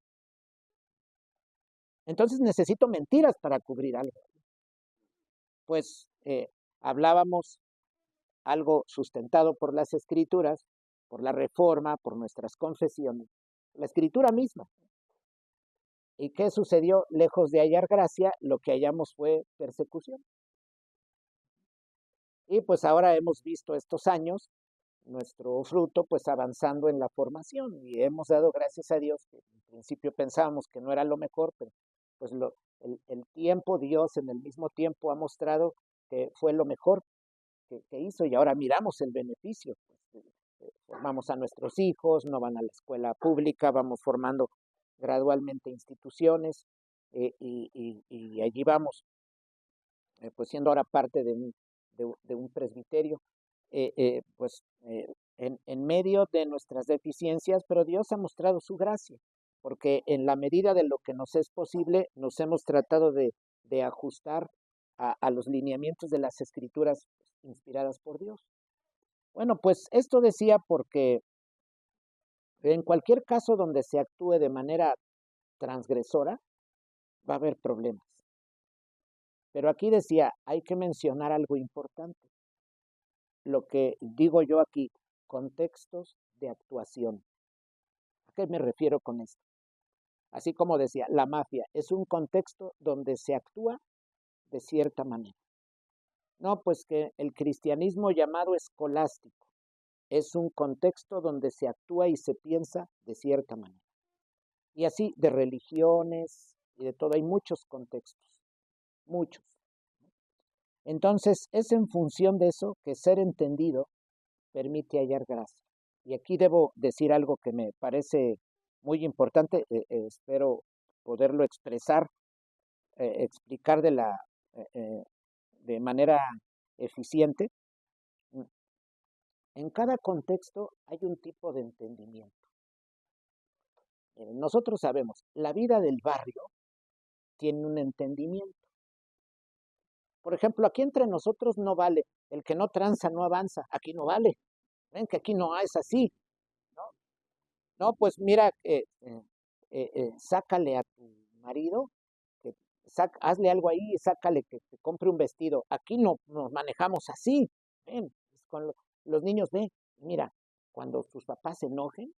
Entonces necesito mentiras para cubrir algo. Pues hablábamos algo sustentado por las escrituras, por la reforma, por nuestras confesiones, la escritura misma. ¿Y qué sucedió? Lejos de hallar gracia, lo que hallamos fue persecución. Y pues ahora hemos visto estos años nuestro fruto pues avanzando en la formación y hemos dado gracias a Dios, que en principio pensábamos que no era lo mejor, pero pues el tiempo, Dios en el mismo tiempo ha mostrado que fue lo mejor que hizo y ahora miramos el beneficio. Pues, formamos a nuestros hijos, no van a la escuela pública, vamos formando gradualmente instituciones y allí vamos, pues siendo ahora parte de un presbiterio, pues en medio de nuestras deficiencias, pero Dios ha mostrado su gracia, porque en la medida de lo que nos es posible, nos hemos tratado de ajustar a los lineamientos de las escrituras inspiradas por Dios. Bueno, pues esto decía porque en cualquier caso donde se actúe de manera transgresora, va a haber problemas. Pero aquí decía, hay que mencionar algo importante. Lo que digo yo aquí, contextos de actuación. ¿A qué me refiero con esto? Así como decía, la mafia es un contexto donde se actúa de cierta manera. No, pues que el cristianismo llamado escolástico es un contexto donde se actúa y se piensa de cierta manera. Y así de religiones y de todo, hay muchos contextos, muchos. Entonces, es en función de eso que ser entendido permite hallar gracia. Y aquí debo decir algo que me parece muy importante, espero poderlo expresar, explicar de manera eficiente. En cada contexto hay un tipo de entendimiento. Nosotros sabemos, la vida del barrio tiene un entendimiento. Por ejemplo, aquí entre nosotros no vale, el que no tranza no avanza, aquí no vale. Ven que aquí no es así, ¿no? No, pues mira, sácale a tu marido, hazle algo ahí y sácale que te compre un vestido. Aquí no nos manejamos así. Ven, los niños, ven, mira, cuando tus papás se enojen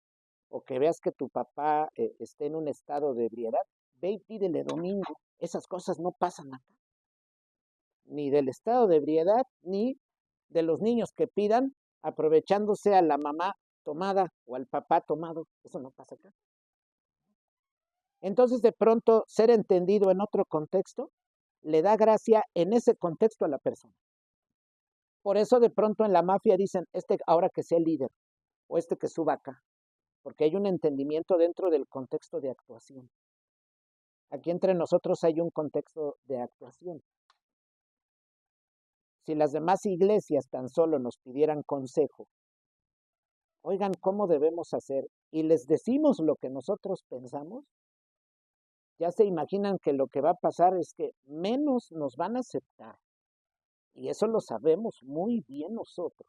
o que veas que tu papá esté en un estado de ebriedad, ve y pídele domingo. Esas cosas no pasan acá. Ni del estado de ebriedad, ni de los niños que pidan aprovechándose a la mamá tomada o al papá tomado. Eso no pasa acá. Entonces, de pronto, ser entendido en otro contexto le da gracia en ese contexto a la persona. Por eso, de pronto, en la mafia dicen, ahora que sea el líder, o que suba acá, porque hay un entendimiento dentro del contexto de actuación. Aquí entre nosotros hay un contexto de actuación. Si las demás iglesias tan solo nos pidieran consejo, oigan, ¿cómo debemos hacer? Y les decimos lo que nosotros pensamos, ya se imaginan que lo que va a pasar es que menos nos van a aceptar. Y eso lo sabemos muy bien nosotros.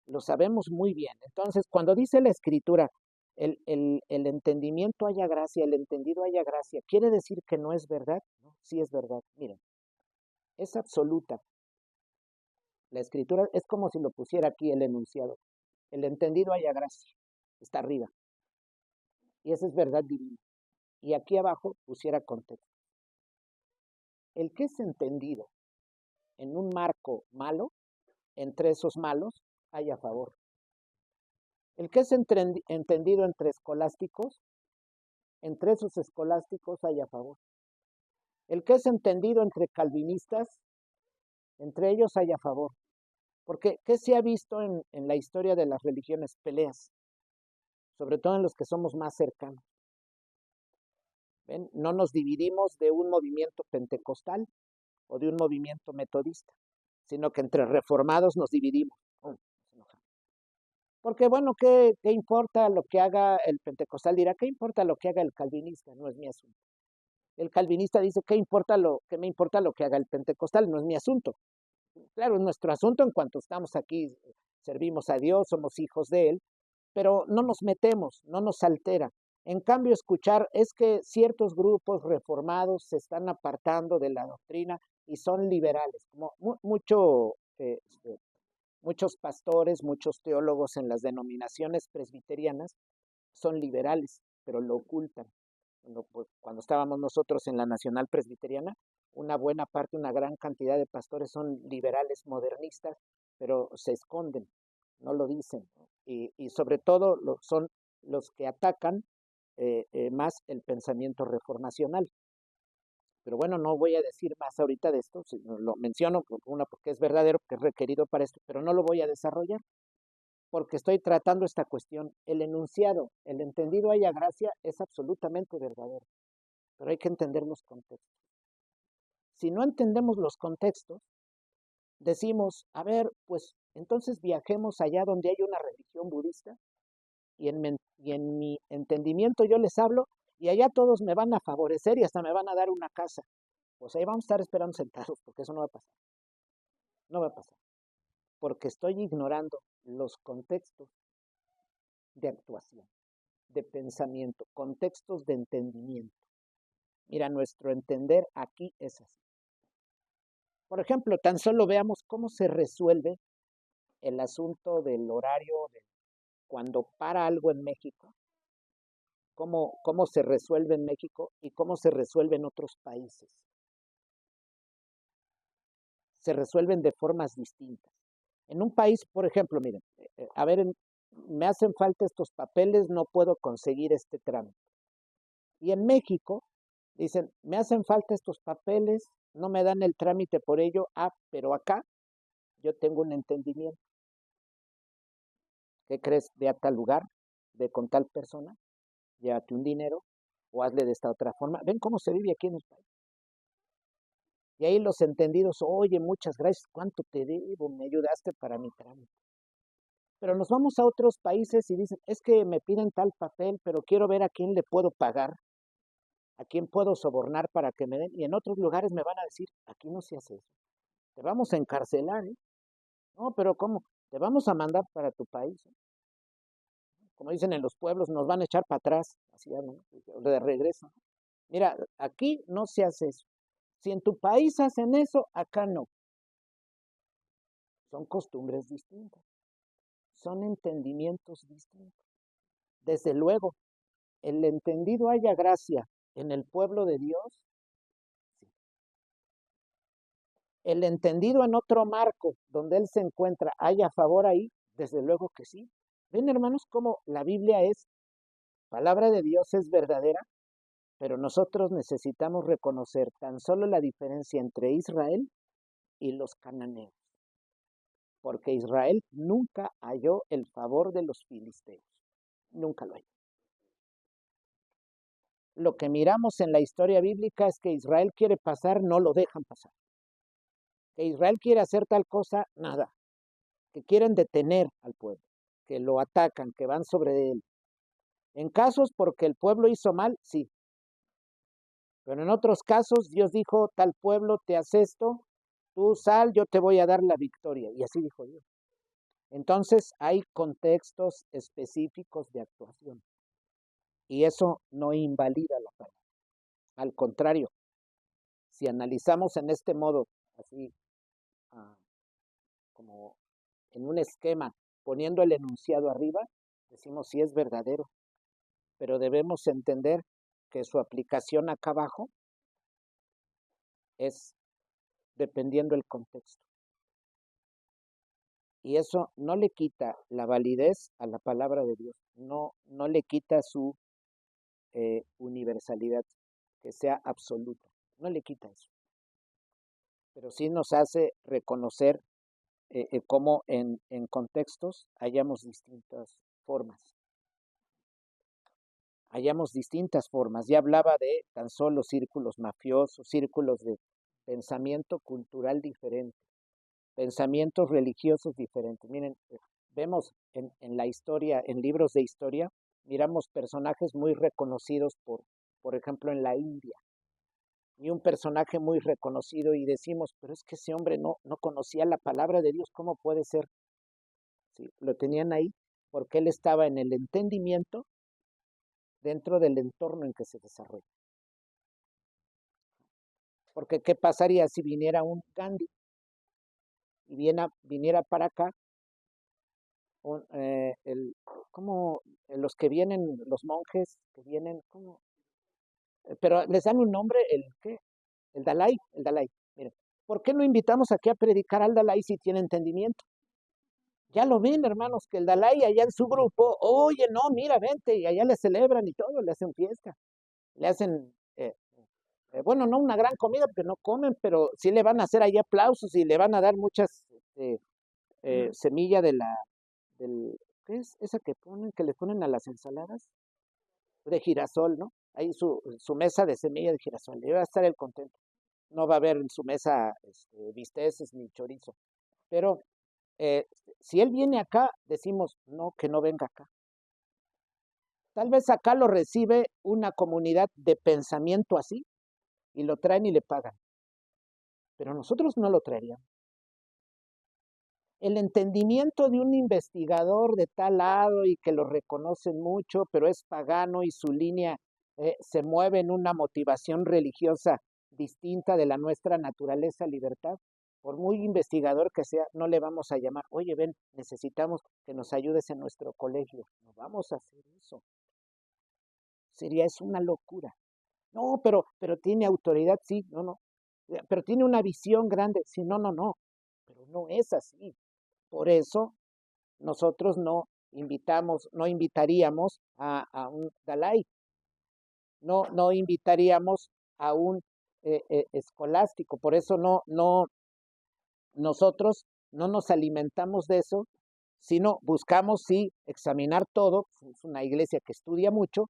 Lo sabemos muy bien. Entonces, cuando dice la Escritura, el entendimiento haya gracia, el entendido haya gracia, ¿quiere decir que no es verdad? No, sí es verdad. Miren, es absoluta. La Escritura es como si lo pusiera aquí el enunciado. El entendido haya gracia. Está arriba. Y esa es verdad divina. Y aquí abajo pusiera contexto. El que es entendido en un marco malo, entre esos malos hay a favor. El que es entendido entre escolásticos, entre esos escolásticos hay a favor. El que es entendido entre calvinistas, entre ellos hay a favor. Porque, ¿qué se ha visto en la historia de las religiones? Peleas, sobre todo en los que somos más cercanos. ¿Ven? No nos dividimos de un movimiento pentecostal o de un movimiento metodista, sino que entre reformados nos dividimos. Porque bueno, ¿qué importa lo que haga el pentecostal? Dirá, ¿qué importa lo que haga el calvinista? No es mi asunto. El calvinista dice, ¿qué me importa lo que haga el pentecostal? No es mi asunto. Claro, es nuestro asunto en cuanto estamos aquí, servimos a Dios, somos hijos de Él, pero no nos metemos, no nos altera. En cambio, escuchar es que ciertos grupos reformados se están apartando de la doctrina y son liberales, como muchos pastores, muchos teólogos en las denominaciones presbiterianas son liberales, pero lo ocultan. Cuando estábamos nosotros en la Nacional Presbiteriana, una buena parte, una gran cantidad de pastores son liberales modernistas, pero se esconden, no lo dicen. Y sobre todo son los que atacan más el pensamiento reformacional. Pero bueno, no voy a decir más ahorita de esto, lo menciono porque es verdadero, que es requerido para esto, pero no lo voy a desarrollar porque estoy tratando esta cuestión. El enunciado, el entendido haya gracia, es absolutamente verdadero, pero hay que entender los contextos. Si no entendemos los contextos, decimos, a ver, pues entonces viajemos allá donde hay una religión budista y en mi entendimiento yo les hablo y allá todos me van a favorecer y hasta me van a dar una casa. Pues ahí vamos a estar esperando sentados, porque eso no va a pasar. No va a pasar, porque estoy ignorando los contextos de actuación, de pensamiento, contextos de entendimiento. Mira, nuestro entender aquí es así. Por ejemplo, tan solo veamos cómo se resuelve el asunto del horario de cuando para algo en México, cómo se resuelve en México y cómo se resuelve en otros países. Se resuelven de formas distintas. En un país, por ejemplo, miren, a ver, me hacen falta estos papeles, no puedo conseguir este trámite. Y en México dicen, me hacen falta estos papeles, no me dan el trámite por ello, pero acá yo tengo un entendimiento. ¿Qué crees? Ve a tal lugar, ve con tal persona, llévate un dinero o hazle de esta otra forma. Ven cómo se vive aquí en el país. Y ahí los entendidos, oye, muchas gracias, ¿cuánto te debo? Me ayudaste para mi trámite. Pero nos vamos a otros países y dicen, es que me piden tal papel, pero quiero ver a quién le puedo pagar, a quién puedo sobornar para que me den. Y en otros lugares me van a decir, aquí no se hace eso. Te vamos a encarcelar, ¿eh? No, pero ¿cómo? Te vamos a mandar para tu país, ¿eh? Como dicen en los pueblos, nos van a echar para atrás, así hablan, de regreso. Mira, aquí no se hace eso. Si en tu país hacen eso, acá no. Son costumbres distintas, son entendimientos distintos. Desde luego, el entendido haya gracia en el pueblo de Dios, sí. El entendido en otro marco donde Él se encuentra, haya favor ahí, desde luego que sí. Ven, hermanos, cómo la Biblia es, palabra de Dios es verdadera, pero nosotros necesitamos reconocer tan solo la diferencia entre Israel y los cananeos, porque Israel nunca halló el favor de los filisteos, nunca lo halló. Lo que miramos en la historia bíblica es que Israel quiere pasar, no lo dejan pasar. Que Israel quiere hacer tal cosa, nada. Que quieren detener al pueblo, que lo atacan, que van sobre él. En casos porque el pueblo hizo mal, sí. Pero en otros casos Dios dijo, tal pueblo te hace esto tú sal, yo te voy a dar la victoria. Y así dijo Dios. Entonces hay contextos específicos de actuación. Y eso no invalida la palabra. Al contrario, si analizamos en este modo, así como en un esquema, poniendo el enunciado arriba, decimos si es verdadero, pero debemos entender que su aplicación acá abajo es dependiendo del contexto. Y eso no le quita la validez a la palabra de Dios, no le quita su universalidad, que sea absoluta, no le quita eso, pero sí nos hace reconocer cómo en contextos hallamos distintas formas. Hallamos distintas formas. Ya hablaba de tan solo círculos mafiosos, círculos de pensamiento cultural diferente, pensamientos religiosos diferentes. Miren, vemos en la historia, en libros de historia, miramos personajes muy reconocidos por ejemplo, en la India, y un personaje muy reconocido y decimos, pero es que ese hombre no conocía la palabra de Dios, ¿cómo puede ser? Sí, lo tenían ahí porque él estaba en el entendimiento dentro del entorno en que se desarrolla. Porque ¿qué pasaría si viniera un Gandhi y viniera para acá? ¿Cómo los que vienen, los monjes que vienen, cómo? Pero les dan un nombre, ¿qué? El Dalai. Miren, ¿por qué no invitamos aquí a predicar al Dalai si tiene entendimiento? Ya lo ven, hermanos, que el Dalai allá en su grupo, oye, no, mira, vente, y allá le celebran y todo, le hacen fiesta, le hacen, bueno, no una gran comida porque no comen, pero sí le van a hacer ahí aplausos y le van a dar muchas semilla ¿qué es esa que le ponen a las ensaladas? De girasol, ¿no? Ahí su mesa de semilla de girasol, le va a estar el contento. No va a haber en su mesa bisteces ni chorizo, pero si él viene acá, decimos, no, que no venga acá. Tal vez acá lo recibe una comunidad de pensamiento así y lo traen y le pagan, pero nosotros no lo traeríamos. El entendimiento de un investigador de tal lado y que lo reconocen mucho, pero es pagano y su línea se mueve en una motivación religiosa distinta de la nuestra naturaleza libertad, por muy investigador que sea, no le vamos a llamar, oye, ven, necesitamos que nos ayudes en nuestro colegio. No vamos a hacer eso. Es una locura. No, pero tiene autoridad, sí, no. Pero tiene una visión grande, sí, no. Pero no es así. Por eso nosotros no invitaríamos a un Dalai, no invitaríamos a un escolástico, por eso nosotros no nos alimentamos de eso, sino buscamos sí examinar todo, es una iglesia que estudia mucho,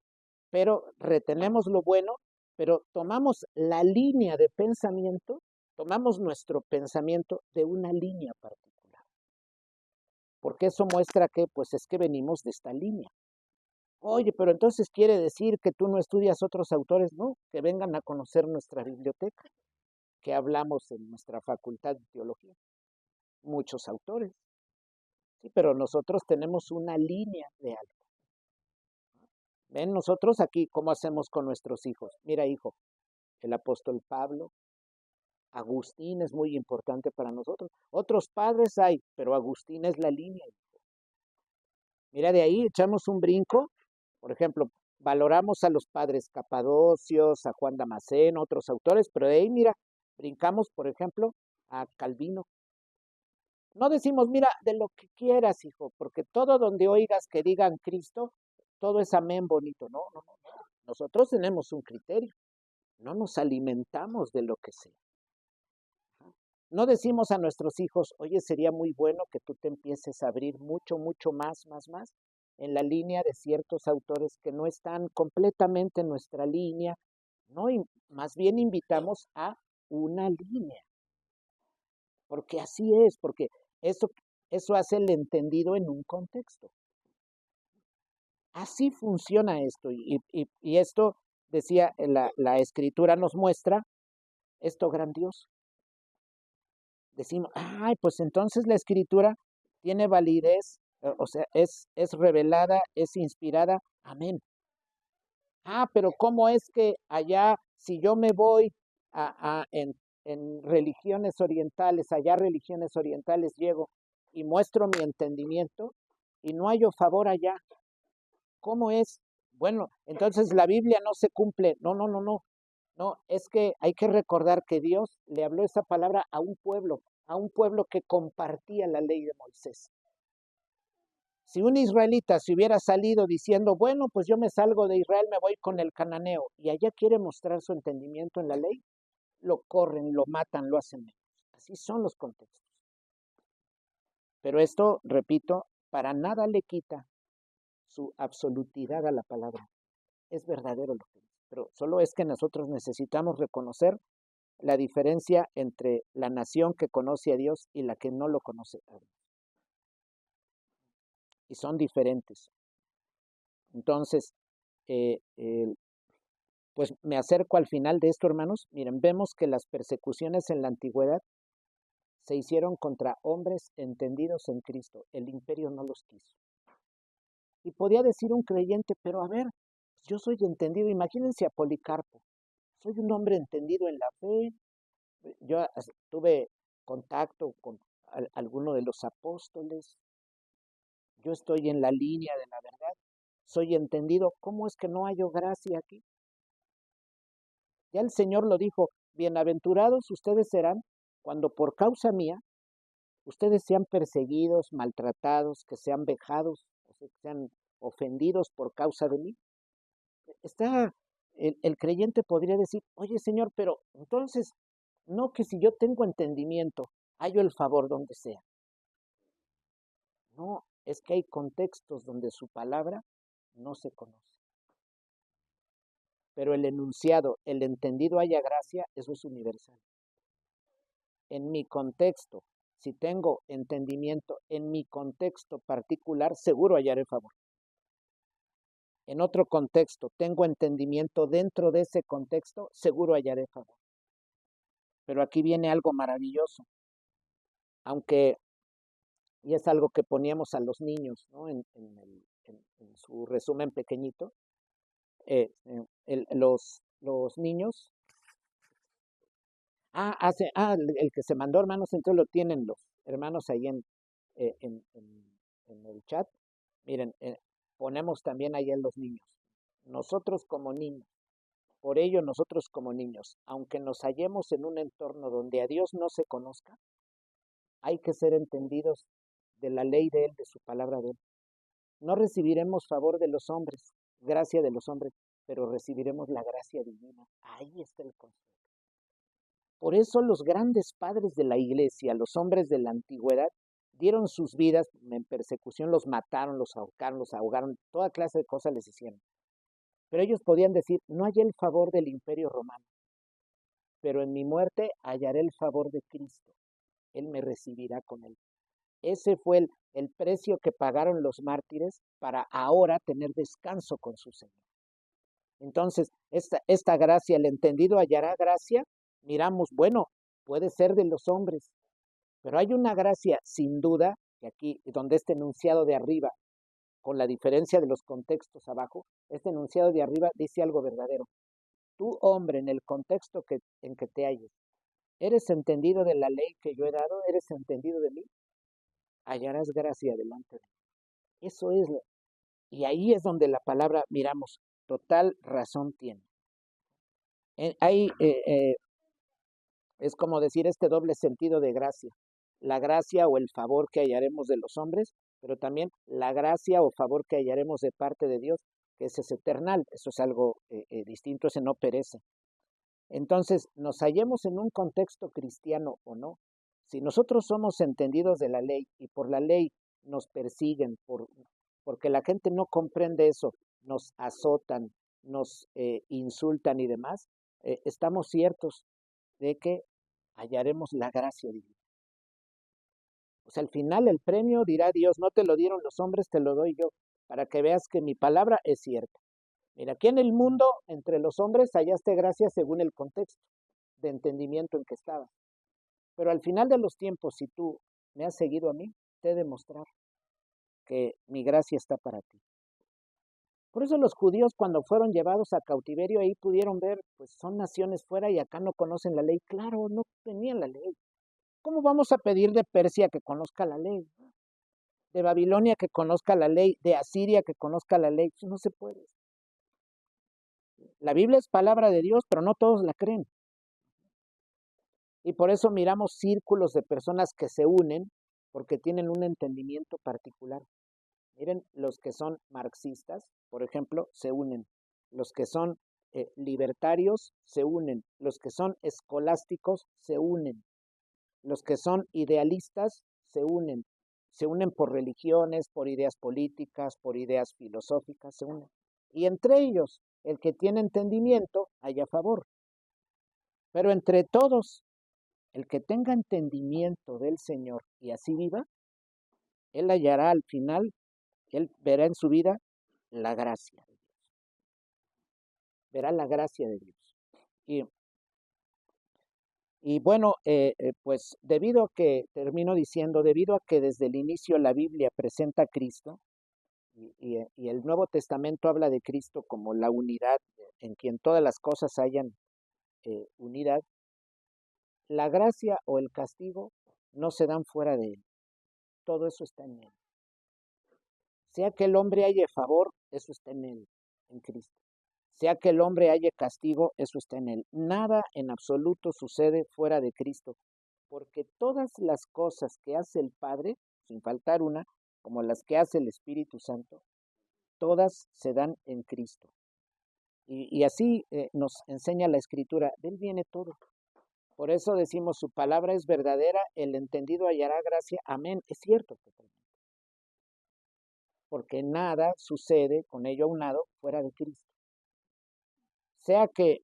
pero retenemos lo bueno, pero tomamos la línea de pensamiento, tomamos nuestro pensamiento de una línea particular, porque eso muestra que pues es que venimos de esta línea. Oye, pero entonces quiere decir que tú no estudias otros autores, no, que vengan a conocer nuestra biblioteca, que hablamos en nuestra facultad de teología, muchos autores, sí, pero nosotros tenemos una línea de algo. Ven nosotros aquí cómo hacemos con nuestros hijos. Mira, hijo, el apóstol Pablo, Agustín es muy importante para nosotros. Otros padres hay, pero Agustín es la línea. Mira, de ahí echamos un brinco. Por ejemplo, valoramos a los padres Capadocios, a Juan Damasceno, otros autores, pero de ahí, mira, brincamos, por ejemplo, a Calvino. No decimos, mira, de lo que quieras, hijo, porque todo donde oigas que digan Cristo, todo es amén bonito. No. Nosotros tenemos un criterio. No nos alimentamos de lo que sea. No decimos a nuestros hijos, oye, sería muy bueno que tú te empieces a abrir mucho más, en la línea de ciertos autores que no están completamente en nuestra línea, no, más bien invitamos a una línea, porque así es, porque eso hace el entendido en un contexto. Así funciona esto, y esto, decía, la escritura nos muestra esto grandioso. decimos, ay, pues entonces la escritura tiene validez, o sea, es revelada, es inspirada, amén. Ah, pero ¿cómo es que allá, si yo me voy en religiones orientales, allá religiones orientales llego y muestro mi entendimiento y no hallo favor allá? ¿Cómo es? Bueno, entonces la Biblia no se cumple. No, no, no, no. No, es que hay que recordar que Dios le habló esa palabra a un pueblo que compartía la ley de Moisés. Si un israelita se hubiera salido diciendo, bueno, pues yo me salgo de Israel, me voy con el cananeo, y allá quiere mostrar su entendimiento en la ley, lo corren, lo matan, lo hacen menos. Así son los contextos. Pero esto, repito, para nada le quita su absolutidad a la palabra. Es verdadero lo que dice. Pero solo es que nosotros necesitamos reconocer la diferencia entre la nación que conoce a Dios y la que no lo conoce a Dios. Y son diferentes. Entonces, pues me acerco al final de esto, hermanos. Miren, vemos que las persecuciones en la antigüedad se hicieron contra hombres entendidos en Cristo. El imperio no los quiso. Y podía decir un creyente, pero a ver, yo soy entendido. Imagínense a Policarpo. Soy un hombre entendido en la fe. Yo tuve contacto con alguno de los apóstoles. Yo estoy en la línea de la verdad. Soy entendido. ¿Cómo es que no hallo gracia aquí? Ya el Señor lo dijo, bienaventurados ustedes serán cuando por causa mía ustedes sean perseguidos, maltratados, que sean vejados, que sean ofendidos por causa de mí. El creyente podría decir, oye Señor, pero entonces, no que si yo tengo entendimiento, hallo el favor donde sea. No, es que hay contextos donde su palabra no se conoce. Pero el enunciado, el entendido haya gracia, eso es universal. En mi contexto, si tengo entendimiento en mi contexto particular, seguro hallaré favor. En otro contexto, tengo entendimiento dentro de ese contexto, seguro hallaré favor. Pero aquí viene algo maravilloso, aunque, y es algo que poníamos a los niños, ¿no? En su resumen pequeñito, los niños, el que se mandó, hermanos, entonces lo tienen los hermanos ahí eh, en, en, en el chat. Miren, ponemos también ahí en los niños. Nosotros como niños, por ello nosotros como niños, aunque nos hallemos en un entorno donde a Dios no se conozca, hay que ser entendidos de la ley de Él, de su palabra de Él. No recibiremos favor de los hombres, gracia de los hombres, pero recibiremos la gracia divina. Ahí está el consuelo. Por eso los grandes padres de la iglesia, los hombres de la antigüedad, dieron sus vidas en persecución, los mataron, los ahorcaron, los ahogaron, toda clase de cosas les hicieron. Pero ellos podían decir, no hallé el favor del imperio romano, pero en mi muerte hallaré el favor de Cristo. Él me recibirá con él. Ese fue el precio que pagaron los mártires para ahora tener descanso con su Señor. Entonces, esta gracia, el entendido hallará gracia, miramos, bueno, puede ser de los hombres, pero hay una gracia sin duda, que aquí, donde este enunciado de arriba, con la diferencia de los contextos abajo, este enunciado de arriba dice algo verdadero. Tú, hombre, en el contexto en que te halles, ¿eres entendido de la ley que yo he dado? ¿Eres entendido de mí? Hallarás gracia delante de mí. Eso es, y ahí es donde la palabra, miramos, total razón tiene. Es como decir este doble sentido de gracia. La gracia o el favor que hallaremos de los hombres, pero también la gracia o favor que hallaremos de parte de Dios, que ese es eternal. Eso es algo distinto, ese no perece. Entonces, nos hallemos en un contexto cristiano o no, si nosotros somos entendidos de la ley y por la ley nos persiguen, porque la gente no comprende eso, nos azotan, nos insultan y demás, estamos ciertos de que hallaremos la gracia divina. Pues al final el premio dirá Dios, no te lo dieron los hombres, te lo doy yo, para que veas que mi palabra es cierta. Mira, aquí en el mundo, entre los hombres, hallaste gracia según el contexto de entendimiento en que estaba. Pero al final de los tiempos, si tú me has seguido a mí, te he de mostrar que mi gracia está para ti. Por eso los judíos cuando fueron llevados a cautiverio ahí pudieron ver, pues son naciones fuera y acá no conocen la ley. Claro, no tenían la ley. ¿Cómo vamos a pedir de Persia que conozca la ley? De Babilonia que conozca la ley, de Asiria que conozca la ley. Eso no se puede. La Biblia es palabra de Dios, pero no todos la creen. Y por eso miramos círculos de personas que se unen porque tienen un entendimiento particular. Miren, los que son marxistas, por ejemplo, se unen. Los que son libertarios se unen. Los que son escolásticos se unen. Los que son idealistas se unen. Se unen por religiones, por ideas políticas, por ideas filosóficas, se unen. Y entre ellos, el que tiene entendimiento, hay a favor. Pero entre todos, el que tenga entendimiento del Señor y así viva, él hallará al final, él verá en su vida la gracia de Dios. Verá la gracia de Dios. Y bueno, pues debido a que, termino diciendo, debido a que desde el inicio la Biblia presenta a Cristo y el Nuevo Testamento habla de Cristo como la unidad en quien todas las cosas hayan unidad, la gracia o el castigo no se dan fuera de él. Todo eso está en él. Sea que el hombre haya favor, eso está en él, en Cristo. Sea que el hombre haya castigo, eso está en él. Nada en absoluto sucede fuera de Cristo, porque todas las cosas que hace el Padre, sin faltar una, como las que hace el Espíritu Santo, todas se dan en Cristo. Y así nos enseña la Escritura, de él viene todo. Por eso decimos, su palabra es verdadera, el entendido hallará gracia. Amén. Es cierto, porque nada sucede con ello aunado fuera de Cristo. Sea que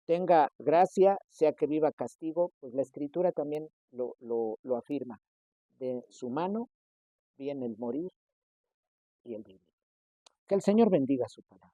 tenga gracia, sea que viva castigo, pues la Escritura también lo afirma. De su mano viene el morir y el vivir. Que el Señor bendiga su palabra.